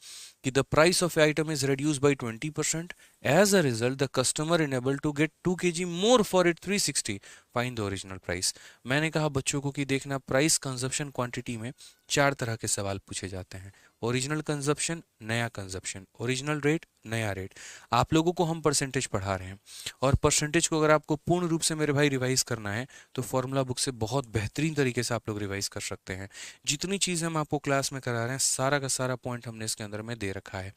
कि the price of item is reduced by 20%, as a result the customer enable to get 2 kg more for it 360, find the original price. मैंने कहा बच्चों को कि देखना, प्राइस, कंजप्शन, क्वांटिटी में 4 तरह के सवाल पूछे जाते हैं। ओरिजिनल कंजप्शन, नया कंजप्शन, ओरिजिनल रेट, नया रेट। आप लोगों को हम परसेंटेज पढ़ा रहे हैं, और परसेंटेज को अगर आपको पूर्ण रूप से मेरे भाई रिवाइज करना है तो फॉर्मूला बुक से बहुत बेहतरीन तरीके से आप लोग रिवाइज कर सकते हैं। जितनी चीज़ें हम आपको क्लास में करा रहे हैं सारा का सारा पॉइंट हमने इसके अंदर में दे रखा है।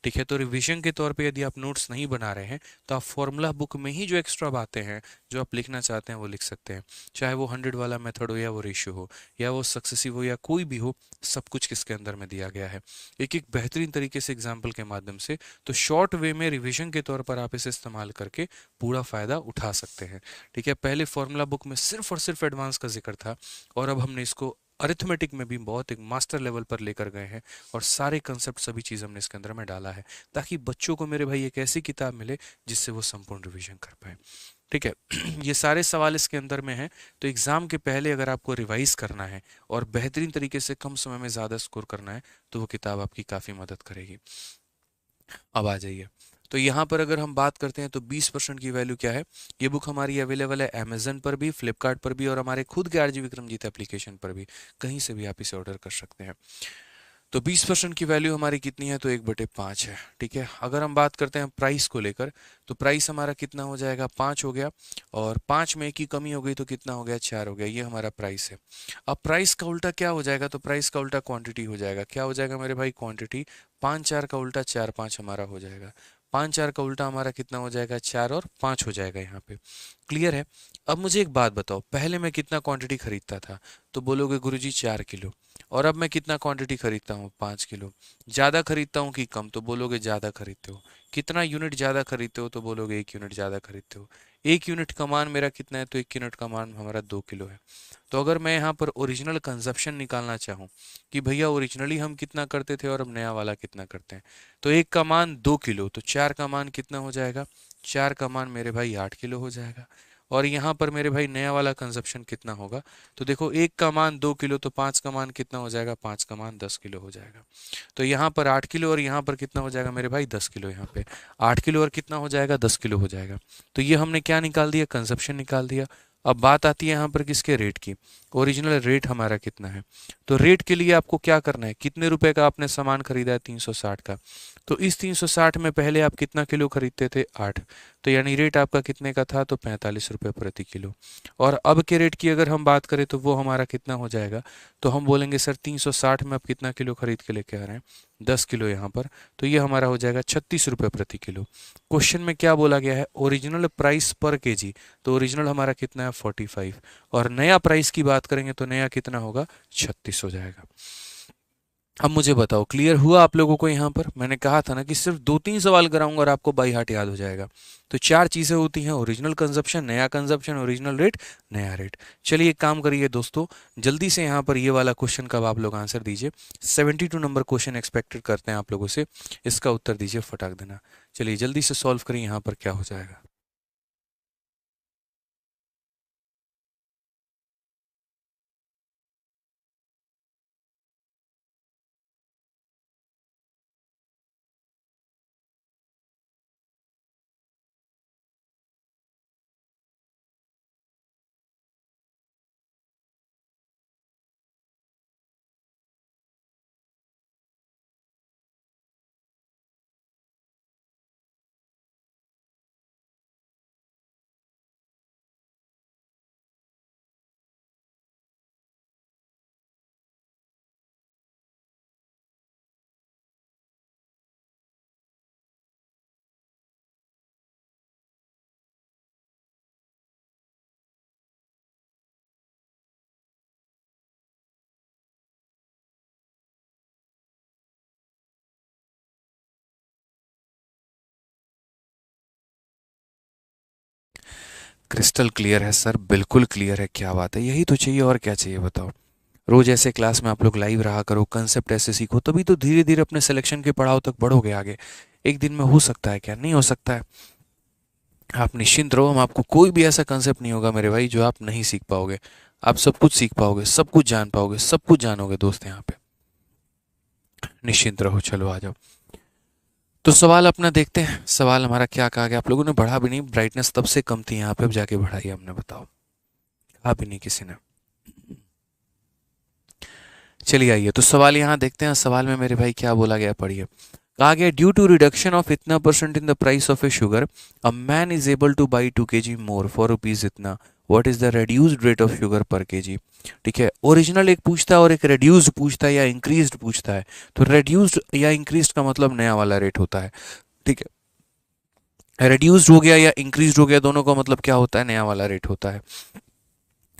ठीक है, तो रिवीजन के तौर पे यदि आप नोट्स नहीं बना रहे हैं तो आप फॉर्मूला बुक में ही जो एक्स्ट्रा बातें हैं जो आप लिखना चाहते हैं वो लिख सकते हैं, चाहे वो 100 वाला मेथड हो या वो रेशियो हो या वो सक्सेसिव हो या कोई भी हो, सब कुछ किसके अंदर में दिया गया है एक एक बेहतरीन तरीके से एग्जाम्पल के माध्यम से। तो शॉर्ट वे में रिविजन के तौर पर आप इसे इस्तेमाल करके पूरा फायदा उठा सकते हैं। ठीक है, पहले फॉर्मूला बुक में सिर्फ और सिर्फ एडवांस का जिक्र था और अब हमने इसको अरिथमेटिक में भी बहुत एक मास्टर लेवल पर लेकर गए हैं, और सारे कंसेप्ट सभी चीज़ हमने इसके अंदर में डाला है, ताकि बच्चों को मेरे भाई एक ऐसी किताब मिले जिससे वो संपूर्ण रिवीजन कर पाए। ठीक है। ये सारे सवाल इसके अंदर में हैं, तो एग्ज़ाम के पहले अगर आपको रिवाइज करना है और बेहतरीन तरीके से कम समय में ज़्यादा स्कोर करना है, तो वो किताब आपकी काफ़ी मदद करेगी। अब आ जाइए, तो यहाँ पर अगर हम बात करते हैं तो 20% की वैल्यू क्या है। ये बुक हमारी अवेलेबल है अमेजन पर भी, फ्लिपकार्ट पर भी, और हमारे खुद के आरजी विक्रमजीत एप्लीकेशन पर भी, कहीं से भी आप इसे ऑर्डर कर सकते हैं। तो 20% की वैल्यू हमारी कितनी है, तो 1/5 है। ठीक है। अगर हम बात करते हैं प्राइस को लेकर, तो प्राइस हमारा कितना हो जाएगा, 5 हो गया, और 5 में 1 की कमी हो गई तो कितना हो गया, 4 हो गया। ये हमारा प्राइस है। अब प्राइस का उल्टा क्या हो जाएगा, तो प्राइस का उल्टा क्वांटिटी हो जाएगा। क्या हो जाएगा मेरे भाई, क्वांटिटी। 5 4 का उल्टा 4 5 हमारा हो जाएगा। 5 4 का उल्टा हमारा कितना हो जाएगा, 4 और 5 हो जाएगा यहाँ पे। क्लियर है। अब मुझे एक बात बताओ, पहले मैं कितना क्वांटिटी खरीदता था, तो बोलोगे गुरुजी 4 किलो, और अब मैं कितना क्वांटिटी खरीदता हूँ, 5 किलो। ज़्यादा खरीदता हूँ कि कम, तो बोलोगे ज़्यादा खरीदते हो। कितना यूनिट ज़्यादा खरीदते हो, तो बोलोगे 1 यूनिट ज़्यादा खरीदते हो। 1 यूनिट का मान मेरा कितना है, तो 1 यूनिट का मान हमारा 2 किलो है। तो अगर मैं यहाँ पर ओरिजिनल कंजप्शन निकालना चाहूँ कि भैया ओरिजिनली हम कितना करते थे और अब नया वाला कितना करते हैं, तो 1 का मान 2 किलो, तो 4 का मान कितना हो जाएगा, 4 का मान मेरे भाई 8 किलो हो जाएगा। और यहाँ पर मेरे भाई नया वाला कंजप्शन कितना होगा, तो देखो 1 का मान 2 किलो, तो 5 का मान कितना हो जाएगा, 5 का मान 10 किलो हो जाएगा। तो यहाँ पर 8 किलो, और यहाँ पर कितना हो जाएगा मेरे भाई, 10 किलो। यहाँ पे 8 किलो और कितना हो जाएगा, 10 किलो हो जाएगा। तो ये हमने क्या निकाल दिया, कंजप्शन निकाल दिया। अब बात आती है यहाँ पर किसके, रेट की। ओरिजिनल रेट हमारा कितना है, तो रेट के लिए आपको क्या करना है, कितने रुपए का आपने सामान खरीदा है, 360 का। तो इस 360 में पहले आप कितना किलो खरीदते थे, 8। तो यानी रेट आपका कितने का था, तो 45 रुपये प्रति किलो। और अब के रेट की अगर हम बात करें तो वो हमारा कितना हो जाएगा, तो हम बोलेंगे सर 360 में आप कितना किलो खरीद के लेके आ रहे हैं, 10 किलो यहाँ पर। तो ये हमारा हो जाएगा 36 रुपये प्रति किलो। क्वेश्चन में क्या बोला गया है, ओरिजिनल प्राइस पर केजी, तो ओरिजिनल हमारा कितना है, 45। और नया प्राइस की बात करेंगे तो नया कितना होगा, 36 हो जाएगा। अब मुझे बताओ, क्लियर हुआ आप लोगों को। यहाँ पर मैंने कहा था ना कि सिर्फ 2 3 सवाल कराऊंगा और आपको बाई हार्ट याद हो जाएगा। तो 4 चीज़ें होती हैं, ओरिजिनल कंजप्शन, नया कंजप्शन, ओरिजिनल रेट, नया रेट। चलिए एक काम करिए दोस्तों, जल्दी से यहाँ पर ये वाला क्वेश्चन का आप लोग आंसर दीजिए। 72 नंबर क्वेश्चन एक्सपेक्टेड करते हैं आप लोगों से, इसका उत्तर दीजिए फटाक देना। चलिए जल्दी से सॉल्व करिए, यहाँ पर क्या हो जाएगा। क्रिस्टल क्लियर है सर, बिल्कुल क्लियर है। क्या बात है, यही तो चाहिए, और क्या चाहिए बताओ। रोज ऐसे क्लास में आप लोग लाइव रहा करो, कंसेप्ट ऐसे सीखो, तभी तो धीरे धीरे अपने सिलेक्शन के पड़ाव तक बढ़ोगे आगे। एक दिन में हो सकता है, क्या नहीं हो सकता है। आप निश्चिंत रहो, हम आपको कोई भी ऐसा कंसेप्ट नहीं होगा मेरे भाई जो आप नहीं सीख पाओगे। आप सब कुछ सीख पाओगे, सब कुछ जान पाओगे, सब कुछ जानोगे दोस्त यहाँ पे। निश्चिंत रहो। चलो आ जाओ, तो सवाल अपना देखते हैं। सवाल हमारा क्या कहा गया, आप लोगों ने बढ़ा भी नहीं, ब्राइटनेस तब से कम थी यहाँ पे, अब जाके बढ़ाई हमने, बताओ। कहा भी नहीं किसी ने। चलिए आइए, तो सवाल यहाँ देखते हैं। सवाल में मेरे भाई क्या बोला गया, पढ़िए। कहा गया, ड्यू टू रिडक्शन ऑफ इतना percent in the price of a sugar, a man is able to buy 2 kg more for rupees इतना, what is the reduced rate of sugar per KG. ठीक है, ओरिजिनल एक पूछता है और एक reduced पूछता है या इंक्रीज्ड पूछता है। तो reduced या इंक्रीज्ड का मतलब नया वाला रेट होता है। ठीक है, reduced हो गया या इंक्रीज्ड हो गया, दोनों का मतलब क्या होता है, नया वाला रेट होता है।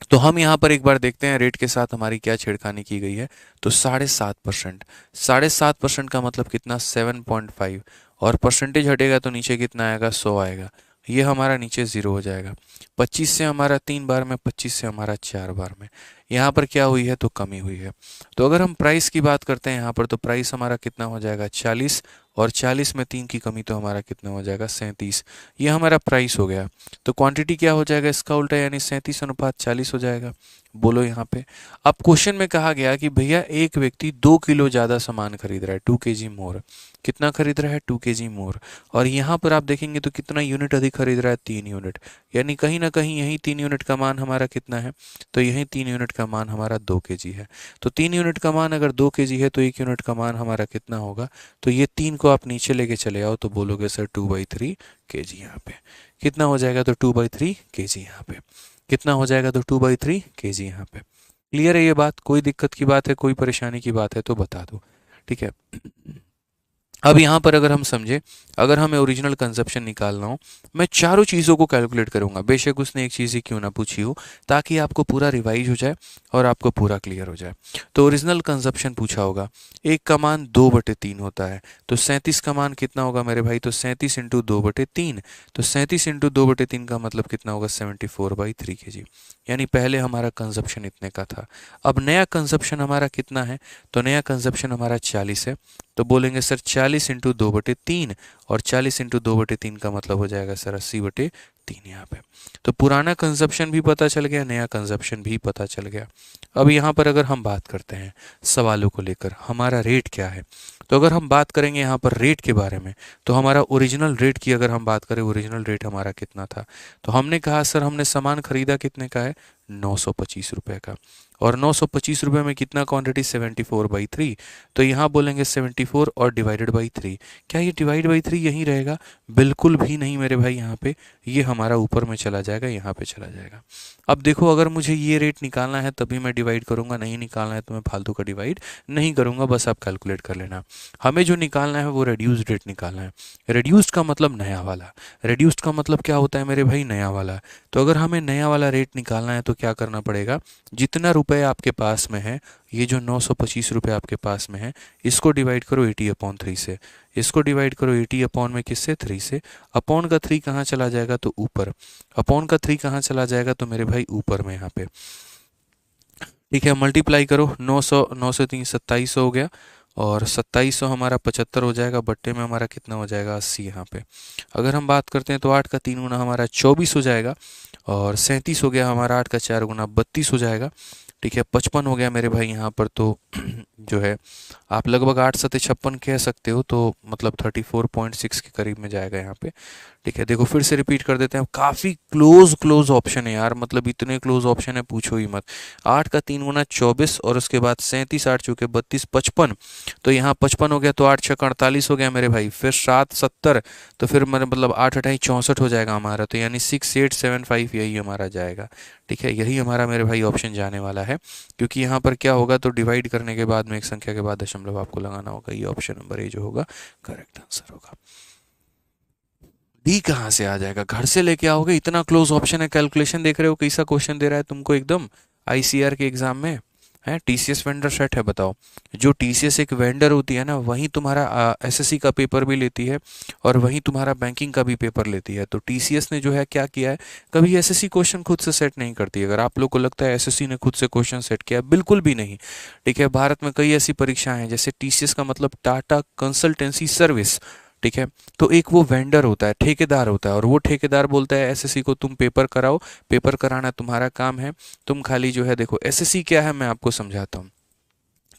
तो हम यहाँ पर एक बार देखते हैं रेट के साथ हमारी क्या छेड़खानी की गई है। तो 7.5%, 7.5% का मतलब कितना, 7.5, और परसेंटेज हटेगा तो नीचे कितना आएगा, 100 आएगा। ये हमारा नीचे 0 हो जाएगा। 25 से हमारा 3 बार में, 25 से हमारा 4 बार में। यहाँ पर क्या हुई है, तो कमी हुई है। तो अगर हम प्राइस की बात करते हैं यहाँ पर, तो प्राइस हमारा कितना हो जाएगा 40, और 40 में 3 की कमी तो हमारा कितना हो जाएगा 37। ये हमारा प्राइस हो गया। तो क्वांटिटी क्या हो जाएगा इसका उल्टा, यानी 37/40 हो जाएगा। बोलो यहाँ पे। अब क्वेश्चन में कहा गया कि भैया एक व्यक्ति 2 किलो ज़्यादा सामान खरीद रहा है, 2 kg मोर। कितना खरीद रहा है, 2 kg मोर। और यहाँ पर आप देखेंगे तो कितना यूनिट अधिक खरीद रहा है, 3 यूनिट। यानी कहीं ना कहीं यही 3 यूनिट का मान हमारा कितना है, तो यही 3 यूनिट का मान हमारा 2 kg है। तो 3 यूनिट का मान अगर 2 kg है तो 1 यूनिट का मान हमारा कितना होगा, तो ये 3 को आप नीचे लेके चले आओ तो बोलोगे सर 2/3 kg यहाँ पे। कितना हो जाएगा, तो 2/3 kg यहाँ पे। कितना हो जाएगा, तो 2/3 kg यहाँ पे। क्लियर है ये बात, कोई दिक्कत की बात है, कोई परेशानी की बात है तो बता दो, ठीक है। अब यहाँ पर अगर हम समझे, अगर हमें ओरिजिनल कंजप्शन निकालना हो, मैं चारों चीज़ों को कैलकुलेट करूँगा, बेशक उसने एक चीज़ ही क्यों ना पूछी हो, ताकि आपको पूरा रिवाइज हो जाए और आपको पूरा क्लियर हो जाए। तो ओरिजिनल कंजप्शन पूछा होगा, एक का मान 2/3 होता है, तो 37 का मान कितना होगा मेरे भाई, तो 37 इंटू 2/3। तो 37 इंटू 2/3 का मतलब कितना होगा, 74/3 kg। यानी पहले हमारा कंजप्शन इतने का था। अब नया कंजप्शन हमारा कितना है, तो नया कंजप्शन हमारा 40 है। तो बोलेंगे सर 40 इंटू 2/3, और 40 इंटू 2/3 का मतलब हो जाएगा सर 80/3 यहाँ पे। तो पुराना कंजप्शन भी पता चल गया, नया कंजप्शन भी पता चल गया। अब यहाँ पर अगर हम बात करते हैं सवालों को लेकर, हमारा रेट क्या है, तो अगर हम बात करेंगे यहाँ पर रेट के बारे में, तो हमारा ओरिजिनल रेट की अगर हम बात करें, ओरिजिनल रेट हमारा कितना था, तो हमने कहा सर हमने सामान खरीदा कितने का है, 925 रुपये का। और 925 रुपये में कितना क्वांटिटी, 74/3। तो यहाँ बोलेंगे 74 और डिवाइडेड बाई 3। क्या ये डिवाइड बाई 3 यहीं रहेगा, बिल्कुल भी नहीं मेरे भाई। यहाँ पे ये हमारा ऊपर में चला जाएगा, यहाँ पे चला जाएगा। अब देखो अगर मुझे ये रेट निकालना है तभी मैं डिवाइड करूँगा, नहीं निकालना है तो मैं फालतू का डिवाइड नहीं करूँगा, बस आप कैलकुलेट कर लेना। हमें जो निकालना है वो रिड्यूस्ड रेट निकालना है। रिड्यूस्ड का मतलब नया वाला, रिड्यूस्ड का मतलब क्या होता है मेरे भाई, नया वाला। तो अगर हमें नया वाला रेट निकालना है तो क्या करना पड़ेगा, जितना रुपए आपके पास में है, ये जो 925 रुपये आपके पास में है, इसको डिवाइड करो 80/3 से। इसको डिवाइड करो 80 में किससे, 3 से। अपॉन का 3 कहाँ चला जाएगा, तो ऊपर। अपॉन का 3 कहाँ चला जाएगा, तो मेरे भाई ऊपर में यहाँ पे। ठीक है, मल्टीप्लाई करो, 900, 9 से 3 2700 हो गया, और 2700 हमारा 75 हो जाएगा, बट्टे में हमारा कितना हो जाएगा, 80 यहाँ पे। अगर हम बात करते हैं तो 8 का 3 गुना हमारा 24 हो जाएगा, और 37 हो गया हमारा, 8 का 4 गुना 32 हो जाएगा। ठीक है, 55 हो गया मेरे भाई यहाँ पर। तो जो है आप लगभग 8×7=56 कह सकते हो, तो मतलब 34.6 के करीब में जाएगा यहाँ पे। ठीक है, देखो फिर से रिपीट कर देते हैं, काफ़ी क्लोज क्लोज ऑप्शन है यार, मतलब इतने क्लोज ऑप्शन है पूछो ही मत। 8 का 3 गुना 24, और उसके बाद 37, 8 चूके 32, 55। तो यहाँ 55 हो गया, तो 8×6 = 48 हो गया मेरे भाई। फिर 7 70, तो फिर मतलब 8×8 = 64 हो जाएगा हमारा, तो यानी 6875 यही हमारा जाएगा। ठीक है, यही हमारा मेरे भाई ऑप्शन जाने वाला है, क्योंकि यहाँ पर क्या होगा, तो डिवाइड करने के बाद में एक संख्या के बाद दशमलव आपको लगाना होगा। ये ऑप्शन नंबर ए जो होगा करेक्ट आंसर होगा। डी कहाँ से आ जाएगा, घर से लेके आओगे, इतना क्लोज ऑप्शन है। कैलकुलेशन देख रहे हो कैसा क्वेश्चन दे रहा है तुमको, एकदम आईसीआर के एग्जाम में है। टीसीएस वेंडर सेट है, बताओ। जो टीसीएस एक वेंडर होती है ना, वही तुम्हारा एसएससी का पेपर भी लेती है, और वही तुम्हारा बैंकिंग का भी पेपर लेती है। तो टीसीएस ने जो है क्या किया है, कभी एसएससी क्वेश्चन खुद से सेट नहीं करती। अगर आप लोग को लगता है एसएससी ने खुद से क्वेश्चन सेट किया, बिल्कुल भी नहीं। ठीक है, भारत में कई ऐसी परीक्षाएं हैं, जैसे टीसीएस का मतलब टाटा कंसल्टेंसी सर्विस। ठीक है, तो एक वो वेंडर होता है, ठेकेदार होता है, और वो ठेकेदार बोलता है एसएससी को तुम पेपर कराओ, पेपर कराना तुम्हारा काम है, तुम खाली जो है देखो। एसएससी क्या है मैं आपको समझाता हूँ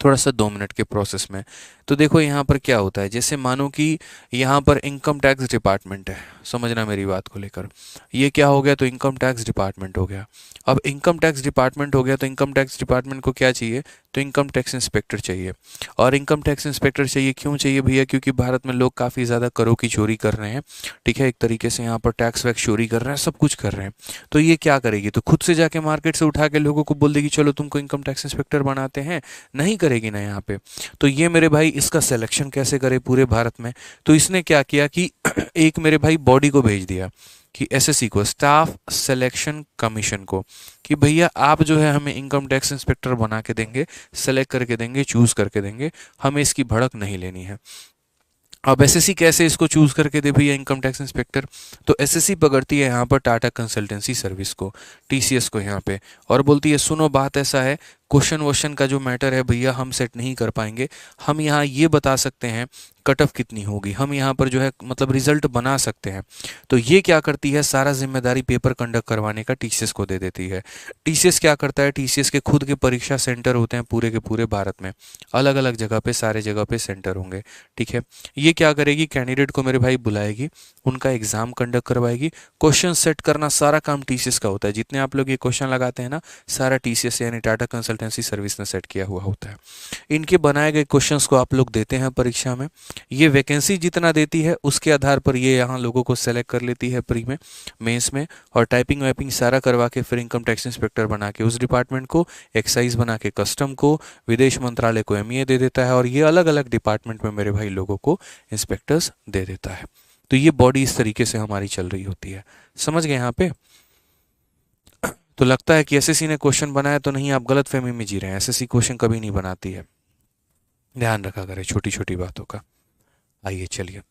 थोड़ा सा, 2 मिनट के प्रोसेस में। तो देखो यहाँ पर क्या होता है, जैसे मानो कि यहाँ पर इनकम टैक्स डिपार्टमेंट है, समझना मेरी बात को लेकर। ये क्या हो गया, तो इनकम टैक्स डिपार्टमेंट हो गया। अब इनकम टैक्स डिपार्टमेंट हो गया, तो इनकम टैक्स डिपार्टमेंट को क्या चाहिए, तो इनकम टैक्स इंस्पेक्टर चाहिए। और इनकम टैक्स इंस्पेक्टर चाहिए, क्यों चाहिए भैया, क्योंकि भारत में लोग काफ़ी ज़्यादा करों की चोरी कर रहे हैं। ठीक है, एक तरीके से यहाँ पर टैक्स वैक्स चोरी कर रहे हैं, सब कुछ कर रहे हैं। तो ये क्या करेगी, तो खुद से जाके मार्केट से उठा के लोगों को बोल देगी चलो तुमको इनकम टैक्स इंस्पेक्टर बनाते हैं, नहीं करेगी ना यहाँ पे। तो ये मेरे भाई इसका सिलेक्शन कैसे करे पूरे भारत में, तो इसने क्या किया कि एक मेरे भाई बॉडी को भेज दिया, कि एसएससी को, स्टाफ सिलेक्शन कमीशन को, कि भैया आप जो है हमें इनकम टैक्स इंस्पेक्टर बना के देंगे, सेलेक्ट करके देंगे, चूज करके देंगे, हमें इसकी भड़क नहीं लेनी है। अब एसएससी कैसे इसको चूज करके दे भैया इनकम टैक्स इंस्पेक्टर? तो एसएससी पकड़ती है यहाँ पर टाटा कंसल्टेंसी सर्विस को, टीसीएस को यहाँ पे, और बोलती है सुनो बात ऐसा है, क्वेश्चन वोश्चन का जो मैटर है भैया हम सेट नहीं कर पाएंगे, हम यहाँ ये बता सकते हैं कट ऑफ कितनी होगी, हम यहाँ पर जो है मतलब रिजल्ट बना सकते हैं। तो ये क्या करती है, सारा जिम्मेदारी पेपर कंडक्ट करवाने का टीसीएस को दे देती है। टीसीएस क्या करता है, टीसीएस के खुद के परीक्षा सेंटर होते हैं पूरे के पूरे भारत में, अलग अलग जगह पे, सारे जगह पे सेंटर होंगे, ठीक है। ये क्या करेगी, कैंडिडेट को मेरे भाई बुलाएगी, उनका एग्जाम कंडक्ट करवाएगी, क्वेश्चन सेट करना सारा काम टीसीएस का होता है। जितने आप लोग ये क्वेश्चन लगाते हैं ना, सारा टीसीएस यानी टाटा कंसल्टेंसी सर्विस ने सेट किया हुआ होता है। इनके बनाए गए क्वेश्चंस को आप लोग देते हैं परीक्षा में, ये वैकेंसी जितना देती है उसके आधार पर ये यहाँ लोगों को सेलेक्ट कर लेती है प्री में, मेंस में, और टाइपिंग वाइपिंग सारा करवा के फिर इनकम टैक्स इंस्पेक्टर बना के उस डिपार्टमेंट को, एक्साइज बना के कस्टम को, विदेश मंत्रालय को एमईए दे देता है, और ये अलग अलग डिपार्टमेंट में मेरे भाई लोगों को इंस्पेक्टर्स दे देता है। तो ये बॉडी इस तरीके से हमारी चल रही होती है, समझ गए यहाँ पे? तो लगता है कि एसएससी ने क्वेश्चन बनाया, तो नहीं, आप गलत फहमी में जी रहे हैं, एसएससी क्वेश्चन कभी नहीं बनाती है, ध्यान रखा करें छोटी छोटी बातों का। आइए चलिए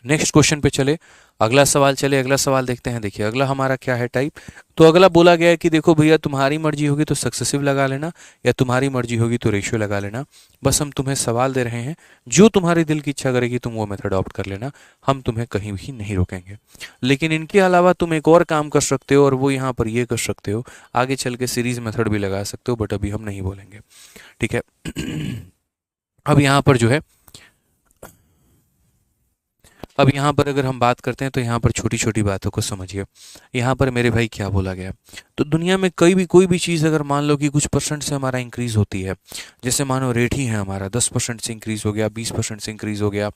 नेक्स्ट क्वेश्चन पे चले, अगला सवाल चले, अगला सवाल देखते हैं। देखिए अगला हमारा क्या है टाइप, तो अगला बोला गया है कि देखो भैया तुम्हारी मर्जी होगी तो सक्सेसिव लगा लेना, या तुम्हारी मर्जी होगी तो रेशियो लगा लेना, बस हम तुम्हें सवाल दे रहे हैं, जो तुम्हारी दिल की इच्छा करेगी तुम वो मेथड अडॉप्ट कर लेना, हम तुम्हें कहीं भी नहीं रोकेंगे। लेकिन इनके अलावा तुम एक और काम कर सकते हो, और वो यहाँ पर ये कर सकते हो, आगे चल के सीरीज मेथड भी लगा सकते हो, बट अभी हम नहीं बोलेंगे, ठीक है। अब यहाँ पर जो है, अब यहाँ पर अगर हम बात करते हैं तो यहाँ पर छोटी छोटी बातों को समझिए। यहाँ पर मेरे भाई क्या बोला गया, तो दुनिया में कोई भी चीज़ अगर मान लो कि कुछ परसेंट से हमारा इंक्रीज होती है, जैसे मानो रेट ही है हमारा 10% से इंक्रीज हो गया, 20% से इंक्रीज हो गया,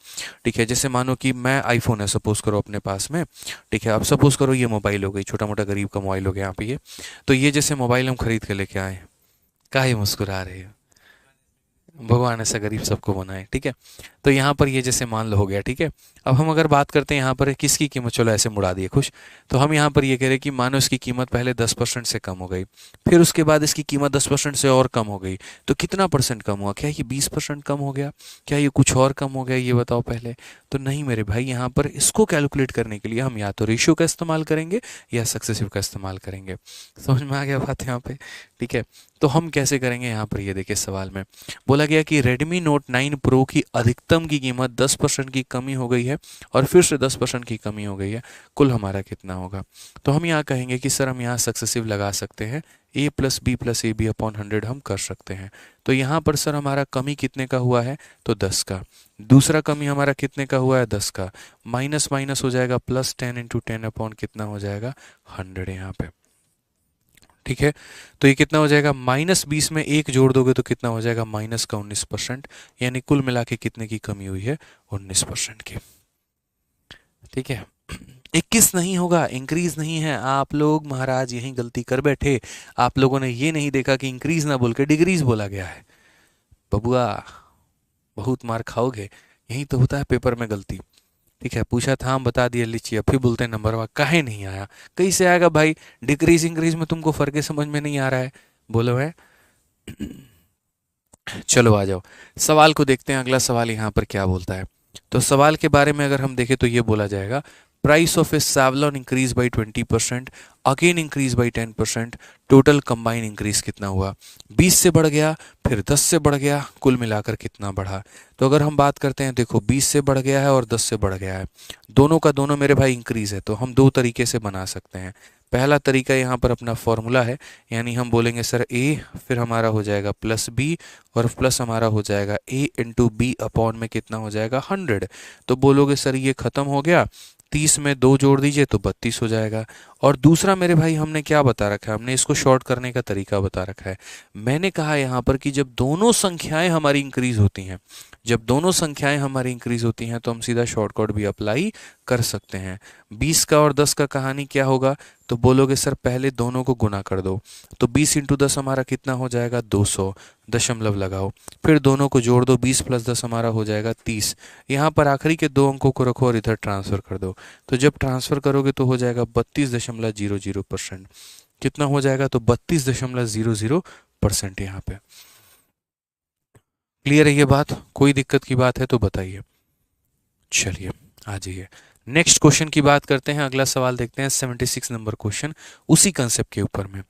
ठीक है। जैसे मानो कि मैं आईफोन है सपोज करो अपने पास में, ठीक है, अब सपोज करो ये मोबाइल हो गई, छोटा मोटा गरीब का मोबाइल हो गया यहाँ पे ये, तो ये जैसे मोबाइल हम खरीद के लेके आए, काहे मुस्कुरा रहे हो, भगवान ऐसा गरीब सबको बनाए, ठीक है। तो यहाँ पर ये जैसे मान लो हो गया, ठीक है। अब हम अगर बात करते हैं यहाँ पर किसकी कीमत, चलो ऐसे मुड़ा दिए खुश, तो हम यहाँ पर ये कह रहे हैं कि मानो इसकी कीमत पहले 10% से कम हो गई, फिर उसके बाद इसकी कीमत 10% से और कम हो गई, तो कितना परसेंट कम हुआ, क्या ये 20% कम हो गया, क्या ये कुछ और कम हो गया, ये बताओ पहले। तो नहीं मेरे भाई, यहाँ पर इसको कैलकुलेट करने के लिए हम या तो रेशियो का इस्तेमाल करेंगे या सक्सेसिव का इस्तेमाल करेंगे, समझ में आ गया बात यहाँ पे, ठीक है। तो हम कैसे करेंगे, यहाँ पर ये देखिए सवाल में बोला गया कि Redmi Note 9 Pro की अधिकतम की कीमत 10% की कमी हो गई है, और फिर से 10% की कमी हो गई है, कुल हमारा कितना होगा। तो हम यहाँ कहेंगे कि सर हम यहाँ सक्सेसिव लगा सकते हैं, a plus B plus A B upon 100 हम कर सकते हैं। तो यहाँ पर सर हमारा कमी कितने का हुआ है, तो 10 का, दूसरा कमी हमारा कितने का हुआ है, 10 का, माइनस माइनस हो जाएगा प्लस 10 इंटू 10 अपॉन कितना हो जाएगा, 100 यहाँ पे, ठीक है। तो ये कितना हो जाएगा, -20 में एक जोड़ दोगे तो कितना हो जाएगा, माइनस का 19%, यानी कुल मिला के कितने की कमी हुई है, 19% की, ठीक है। 21 नहीं होगा, इंक्रीज नहीं है, आप लोग महाराज यही गलती कर बैठे, आप लोगों ने ये नहीं देखा कि इंक्रीज ना बोल के डिग्रीज बोला गया है, बबुआ बहुत मार खाओगे, यही तो होता है पेपर में गलती, ठीक है। पूछा था हम बता दिया, लीजिए, अब फिर बोलते हैं नंबर वाह काहे नहीं आया, कैसे आएगा भाई, डिक्रीज इंक्रीज में तुमको फर्क समझ में नहीं आ रहा है, बोलो है। चलो आ जाओ, सवाल को देखते हैं, अगला सवाल यहाँ पर क्या बोलता है। तो सवाल के बारे में अगर हम देखें तो ये बोला जाएगा, price of A Savlon increase by 20%, again increase by 10%, total combine increase कितना हुआ, 20 से बढ़ गया, फिर 10 से बढ़ गया, कुल मिलाकर कितना बढ़ा। तो अगर हम बात करते हैं, देखो 20 से बढ़ गया है और 10 से बढ़ गया है, दोनों का दोनों मेरे भाई इंक्रीज है, तो हम दो तरीके से बना सकते हैं। पहला तरीका यहाँ पर अपना फॉर्मूला है, यानी हम बोलेंगे सर ए, फिर हमारा हो जाएगा प्लस बी, और प्लस हमारा हो जाएगा ए इंटू बी अपॉन में कितना हो जाएगा, 100। तो बोलोगे सर ये खत्म हो गया, 30 में 2 जोड़ दीजिए तो 32 हो जाएगा। और दूसरा मेरे भाई हमने क्या बता रखा है, हमने इसको शॉर्ट करने का तरीका बता रखा है। मैंने कहा यहाँ पर कि जब दोनों संख्याएं हमारी इंक्रीज होती हैं, जब दोनों संख्याएं हमारी इंक्रीज होती हैं तो हम सीधा शॉर्टकट भी अप्लाई कर सकते हैं। 20 का और 10 का कहानी क्या होगा, तो बोलोगे सर पहले दोनों को गुना कर दो, तो 20 इंटू 10 हमारा कितना हो जाएगा, 200, दशमलव लगाओ, फिर दोनों को जोड़ दो, 20 प्लस 10 हमारा हो जाएगा 30, यहाँ पर आखिरी के दो अंकों को रखो और इधर ट्रांसफर कर दो, तो जब ट्रांसफर करोगे तो हो जाएगा 32.00%, कितना हो जाएगा, तो 32.00% यहाँ पे। क्लियर है ये बात, कोई दिक्कत की बात है तो बताइए। चलिए आ जाइए, नेक्स्ट क्वेश्चन की बात करते हैं। अगला सवाल देखते हैं 76 नंबर क्वेश्चन, उसी कंसेप्ट के ऊपर में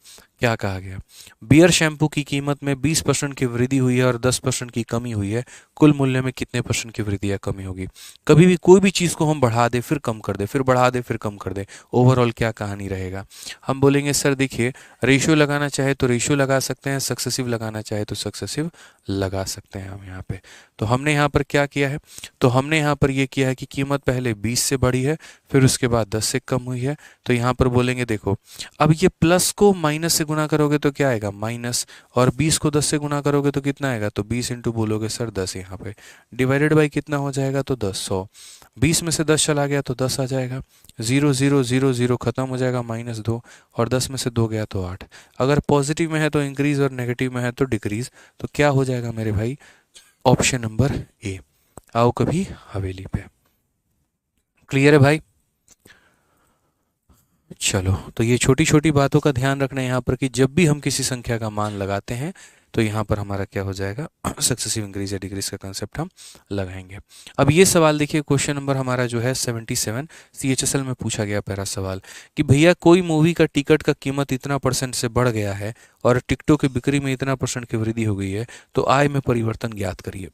क्या कहा गया। बियर शैम्पू की कीमत में 20% की वृद्धि हुई है और 10% की कमी हुई है, कुल मूल्य में कितने परसेंट की वृद्धि या कमी होगी। कभी भी कोई भी चीज़ को हम बढ़ा दे फिर कम कर दे, फिर बढ़ा दे फिर कम कर दे, ओवरऑल क्या कहानी रहेगा। हम बोलेंगे सर देखिए, रेशियो लगाना चाहे तो रेशियो लगा सकते हैं, सक्सेसिव लगाना चाहे तो सक्सेसिव लगा सकते हैं हम यहाँ पे। तो हमने यहाँ पर क्या किया है, तो हमने यहाँ पर ये किया है कि कीमत पहले 20 से बढ़ी है, फिर उसके बाद 10 से कम हुई है। तो यहाँ पर बोलेंगे देखो, अब ये प्लस को माइनस से गुना करोगे तो क्या आएगा, माइनस, और 20 को 10 से गुना करोगे तो कितना आएगा, तो 20 इंटू बोलोगे सर 10, यहाँ पे डिवाइडेड बाई कितना हो जाएगा, तो 10, 100, 20 में से 10 चला गया तो 10 आ जाएगा, 0 0 0 0 खत्म हो जाएगा, -2, और 10 में से 2 गया तो 8। अगर पॉजिटिव में है तो इंक्रीज और नेगेटिव में है तो डिक्रीज, तो क्या हो जाएगा मेरे भाई, ऑप्शन नंबर ए। आओ कभी हवेली पे। क्लियर है भाई। चलो, तो ये छोटी छोटी बातों का ध्यान रखना है यहाँ पर कि जब भी हम किसी संख्या का मान लगाते हैं तो यहाँ पर हमारा क्या हो जाएगा, सक्सेसिव इंक्रीज या डिक्रीज का कंसेप्ट हम लगाएंगे। अब ये सवाल देखिए, क्वेश्चन नंबर हमारा जो है 77 CHSL में पूछा गया पहला सवाल कि भैया कोई मूवी का टिकट का कीमत इतना % से बढ़ गया है और टिकटों की बिक्री में इतना % की वृद्धि हो गई है, तो आय में परिवर्तन ज्ञात करिए।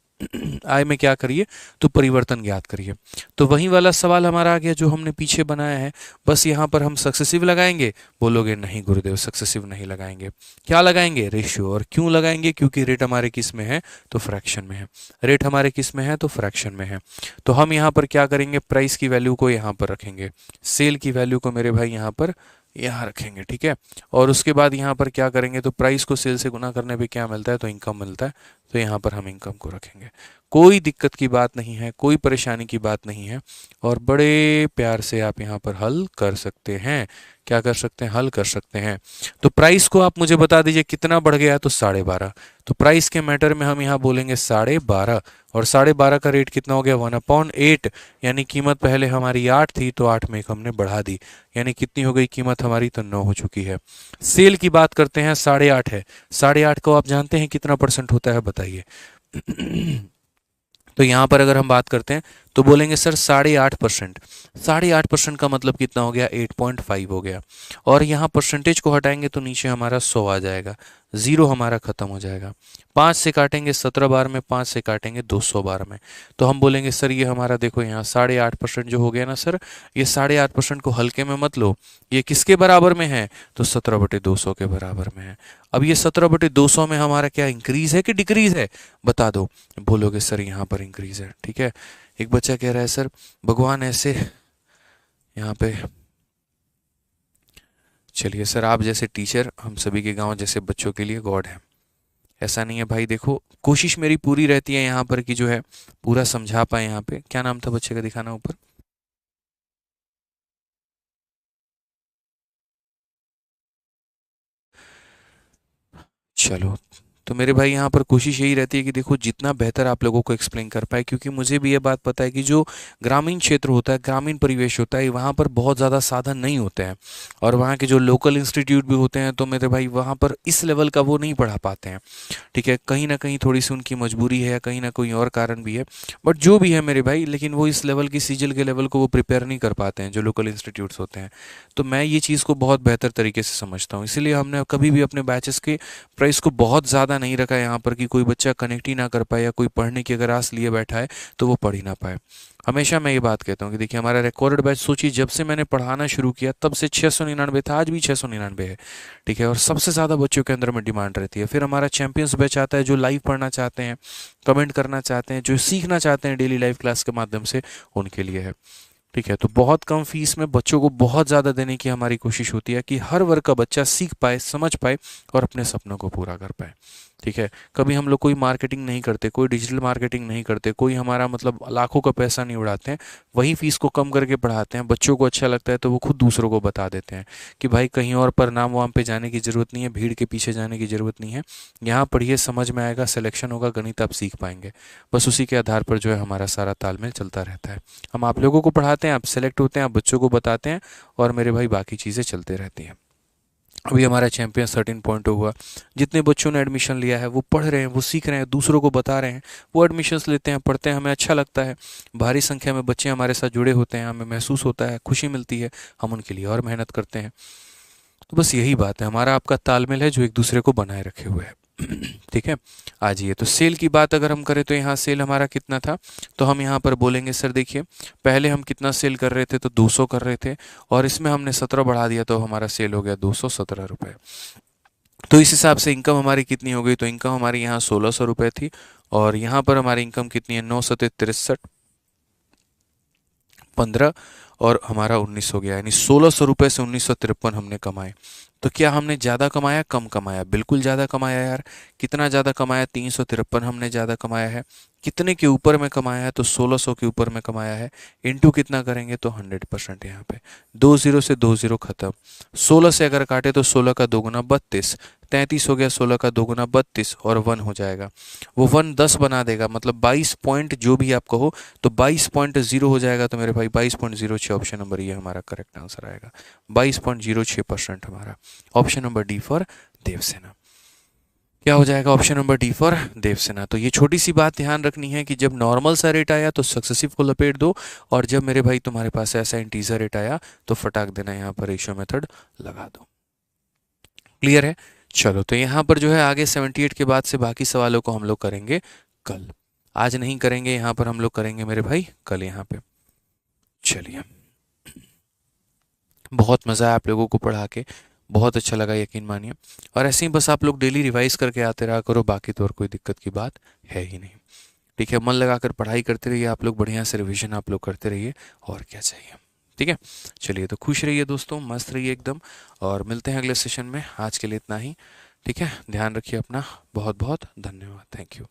आय में क्या करिए, तो परिवर्तन ज्ञात करिए। तो वही वाला सवाल हमारा आ गया जो हमने पीछे बनाया है, बस यहाँ पर हम सक्सेसिव लगाएंगे। बोलोगे नहीं गुरुदेव सक्सेसिव नहीं लगाएंगे, क्या लगाएंगे, रेशियो। और क्यों लगाएंगे, क्योंकि रेट हमारे किस में है, तो फ्रैक्शन में है। रेट हमारे किस में है, तो फ्रैक्शन में है। तो हम यहाँ पर क्या करेंगे, प्राइस की वैल्यू को यहाँ पर रखेंगे, सेल की वैल्यू को मेरे भाई यहाँ पर यहाँ रखेंगे, ठीक है। और उसके बाद यहाँ पर क्या करेंगे, तो प्राइस को सेल से गुना करने पे क्या मिलता है, तो इनकम मिलता है। तो यहाँ पर हम इनकम को रखेंगे। कोई दिक्कत की बात नहीं है, कोई परेशानी की बात नहीं है, और बड़े प्यार से आप यहाँ पर हल कर सकते हैं। क्या कर सकते हैं, हल कर सकते हैं। तो प्राइस को आप मुझे बता दीजिए कितना बढ़ गया, तो 12.5। तो प्राइस के मैटर में हम यहाँ बोलेंगे 12.5, और 12.5 का रेट कितना हो गया, 1/8। यानी कीमत पहले हमारी 8 थी तो 8 में एक हमने बढ़ा दी, यानी कितनी हो गई कीमत हमारी, तो 9 हो चुकी है। सेल की बात करते हैं, 8.5 है। 8.5 को आप जानते हैं कितना % होता है, बताइए। तो यहाँ पर अगर हम बात करते हैं तो बोलेंगे सर 8.5%। 8.5% का मतलब कितना हो गया, 8.5 हो गया। और यहाँ परसेंटेज को हटाएंगे तो नीचे हमारा 100 आ जाएगा, जीरो हमारा खत्म हो जाएगा। 5 से काटेंगे 17 बार में, 5 से काटेंगे 200 बार में। तो हम बोलेंगे सर ये हमारा देखो यहाँ 8.5% जो हो गया ना सर, ये 8.5% को हल्के में मत लो, ये किसके बराबर में है, तो 17/200 के बराबर में है। अब ये 17/200 में हमारा क्या इंक्रीज है कि डिक्रीज है, बता दो। बोलोगे सर यहाँ पर इंक्रीज है, ठीक है। एक बच्चा कह रहा है सर भगवान ऐसे, यहाँ पे चलिए सर, आप जैसे टीचर हम सभी के गांव जैसे बच्चों के लिए गॉड है। ऐसा नहीं है भाई, देखो कोशिश मेरी पूरी रहती है यहाँ पर कि जो है पूरा समझा पाए। यहाँ पे क्या नाम था बच्चे का, दिखाना ऊपर। चलो, तो मेरे भाई यहाँ पर कोशिश यही रहती है कि देखो जितना बेहतर आप लोगों को एक्सप्लेन कर पाए, क्योंकि मुझे भी ये बात पता है कि जो ग्रामीण क्षेत्र होता है, ग्रामीण परिवेश होता है, वहाँ पर बहुत ज़्यादा साधन नहीं होते हैं, और वहाँ के जो लोकल इंस्टीट्यूट भी होते हैं तो मेरे भाई वहाँ पर इस लेवल का वो नहीं पढ़ा पाते हैं, ठीक है। कहीं ना कहीं थोड़ी सी उनकी मजबूरी है या कहीं ना कोई और कारण भी है, बट जो भी है मेरे भाई, लेकिन वो इस लेवल की सीजल के लेवल को वो प्रिपेयर नहीं कर पाते हैं जो लोकल इंस्टीट्यूट्स होते हैं। तो मैं ये चीज़ को बहुत बेहतर तरीके से समझता हूँ, इसीलिए हमने कभी भी अपने बैचेस के प्राइस को बहुत ज़्यादा नहीं रखा है यहाँ पर कि कोई बच्चा कनेक्ट ही ना कर पाए, या कोई पढ़ने की अगर आस लिए बैठा है तो वो पढ़ ही ना पाए। हमेशा मैं ये बात कहता हूँ कि देखिए हमारा रिकॉर्डेड बैच सोचिए जब से मैंने पढ़ाना शुरू किया तब से 699 था, आज भी 699 है, ठीक है। और सबसे ज़्यादा बच्चों के अंदर में डिमांड रहती है। फिर हमारा चैंपियंस बैच आता है जो लाइव पढ़ना चाहते हैं, कमेंट करना चाहते हैं, जो सीखना चाहते हैं डेली लाइव क्लास के माध्यम से, उनके लिए है, ठीक है। तो बहुत कम फीस में बच्चों को बहुत ज़्यादा देने की हमारी कोशिश होती है कि हर वर्ग का बच्चा सीख पाए, समझ पाए और अपने सपनों को पूरा कर पाए, ठीक है। कभी हम लोग कोई मार्केटिंग नहीं करते, कोई डिजिटल मार्केटिंग नहीं करते, कोई हमारा मतलब लाखों का पैसा नहीं उड़ाते हैं, वही फीस को कम करके पढ़ाते हैं। बच्चों को अच्छा लगता है तो वो खुद दूसरों को बता देते हैं कि भाई कहीं और पर नाम वाम पे जाने की ज़रूरत नहीं है, भीड़ के पीछे जाने की ज़रूरत नहीं है, यहाँ पढ़िए, समझ में आएगा, सिलेक्शन होगा, गणित आप सीख पाएंगे। बस उसी के आधार पर जो है हमारा सारा तालमेल चलता रहता है। हम आप लोगों को पढ़ाते हैं, आप सेलेक्ट होते हैं, आप बच्चों को बताते हैं, और मेरे भाई बाकी चीज़ें चलते रहती हैं। अभी हमारा चैंपियंस 13 हुआ। जितने बच्चों ने एडमिशन लिया है वो पढ़ रहे हैं, वो सीख रहे हैं, दूसरों को बता रहे हैं, वो एडमिशन्स लेते हैं, पढ़ते हैं, हमें अच्छा लगता है। भारी संख्या में बच्चे हमारे साथ जुड़े होते हैं, हमें महसूस होता है, खुशी मिलती है, हम उनके लिए और मेहनत करते हैं। तो बस यही बात है, हमारा आपका तालमेल है जो एक दूसरे को बनाए रखे हुए है। ठीक है। आज ये तो सेल की बात अगर हम करें तो यहाँ सेल हमारा कितना था, तो हम यहाँ पर बोलेंगे सर देखिए, पहले हम कितना सेल कर रहे थे, तो 200 कर रहे थे, और इसमें हमने 17 बढ़ा दिया तो हमारा सेल हो गया 217 रुपये। तो इस हिसाब से इनकम हमारी कितनी हो गई, तो इनकम हमारी यहाँ 1600 रुपये थी, और यहाँ पर हमारी इनकम कितनी है, 9 सत्ते 63 15, और हमारा 19 हो गया, यानी 1600 रुपये से 1953 हमने कमाए। तो क्या हमने ज़्यादा कमाया, कम कमाया? बिल्कुल ज़्यादा कमाया यार। कितना ज़्यादा कमाया, 353 हमने ज़्यादा कमाया है। कितने के ऊपर में कमाया है, तो 1600 के ऊपर में कमाया है। इंटू कितना करेंगे, तो 100% यहाँ पे 20 से 20 खत्म। 16 से अगर काटे तो 16 का दोगुना 32, 33 हो गया, 16 का दोगुना 32, और 1 हो जाएगा। वो 1 10 बना देगा, मतलब 22 पॉइंट जो भी आप कहो, तो 22.0 हो जाएगा। तो मेरे भाई 22.06 ऑप्शन नंबर ये हमारा करेक्ट आंसर आएगा। 22.06% हमारा option number D for Devsena. क्या हो जाएगा, option number D for Devsena. तो ये छोटी सी बात ध्यान रखनी है कि जब नॉर्मल सा रेट आया तो सक्सेसिव को लपेट दो, और जब मेरे भाई तुम्हारे पास ऐसा इंटीजर रेट आया तो फटाक देना यहाँ पर रेशियो मेथड लगा दो। क्लियर है? चलो, तो यहाँ पर जो है आगे 78 के बाद से बाकी सवालों को हम लोग करेंगे कल। आज नहीं करेंगे, यहाँ पर हम लोग करेंगे मेरे भाई कल यहाँ पे। चलिए, बहुत मज़ा आया आप लोगों को पढ़ा के, बहुत अच्छा लगा, यकीन मानिए। और ऐसे ही बस आप लोग डेली रिवाइज करके आते रहा करो, बाकी तो और कोई दिक्कत की बात है ही नहीं। ठीक है, मन लगाकर पढ़ाई करते रहिए आप लोग, बढ़िया से रिविजन आप लोग करते रहिए, और क्या चाहिए। ठीक है, चलिए, तो खुश रहिए दोस्तों, मस्त रहिए एकदम, और मिलते हैं अगले सेशन में। आज के लिए इतना ही। ठीक है, ध्यान रखिए अपना, बहुत बहुत धन्यवाद, थैंक यू।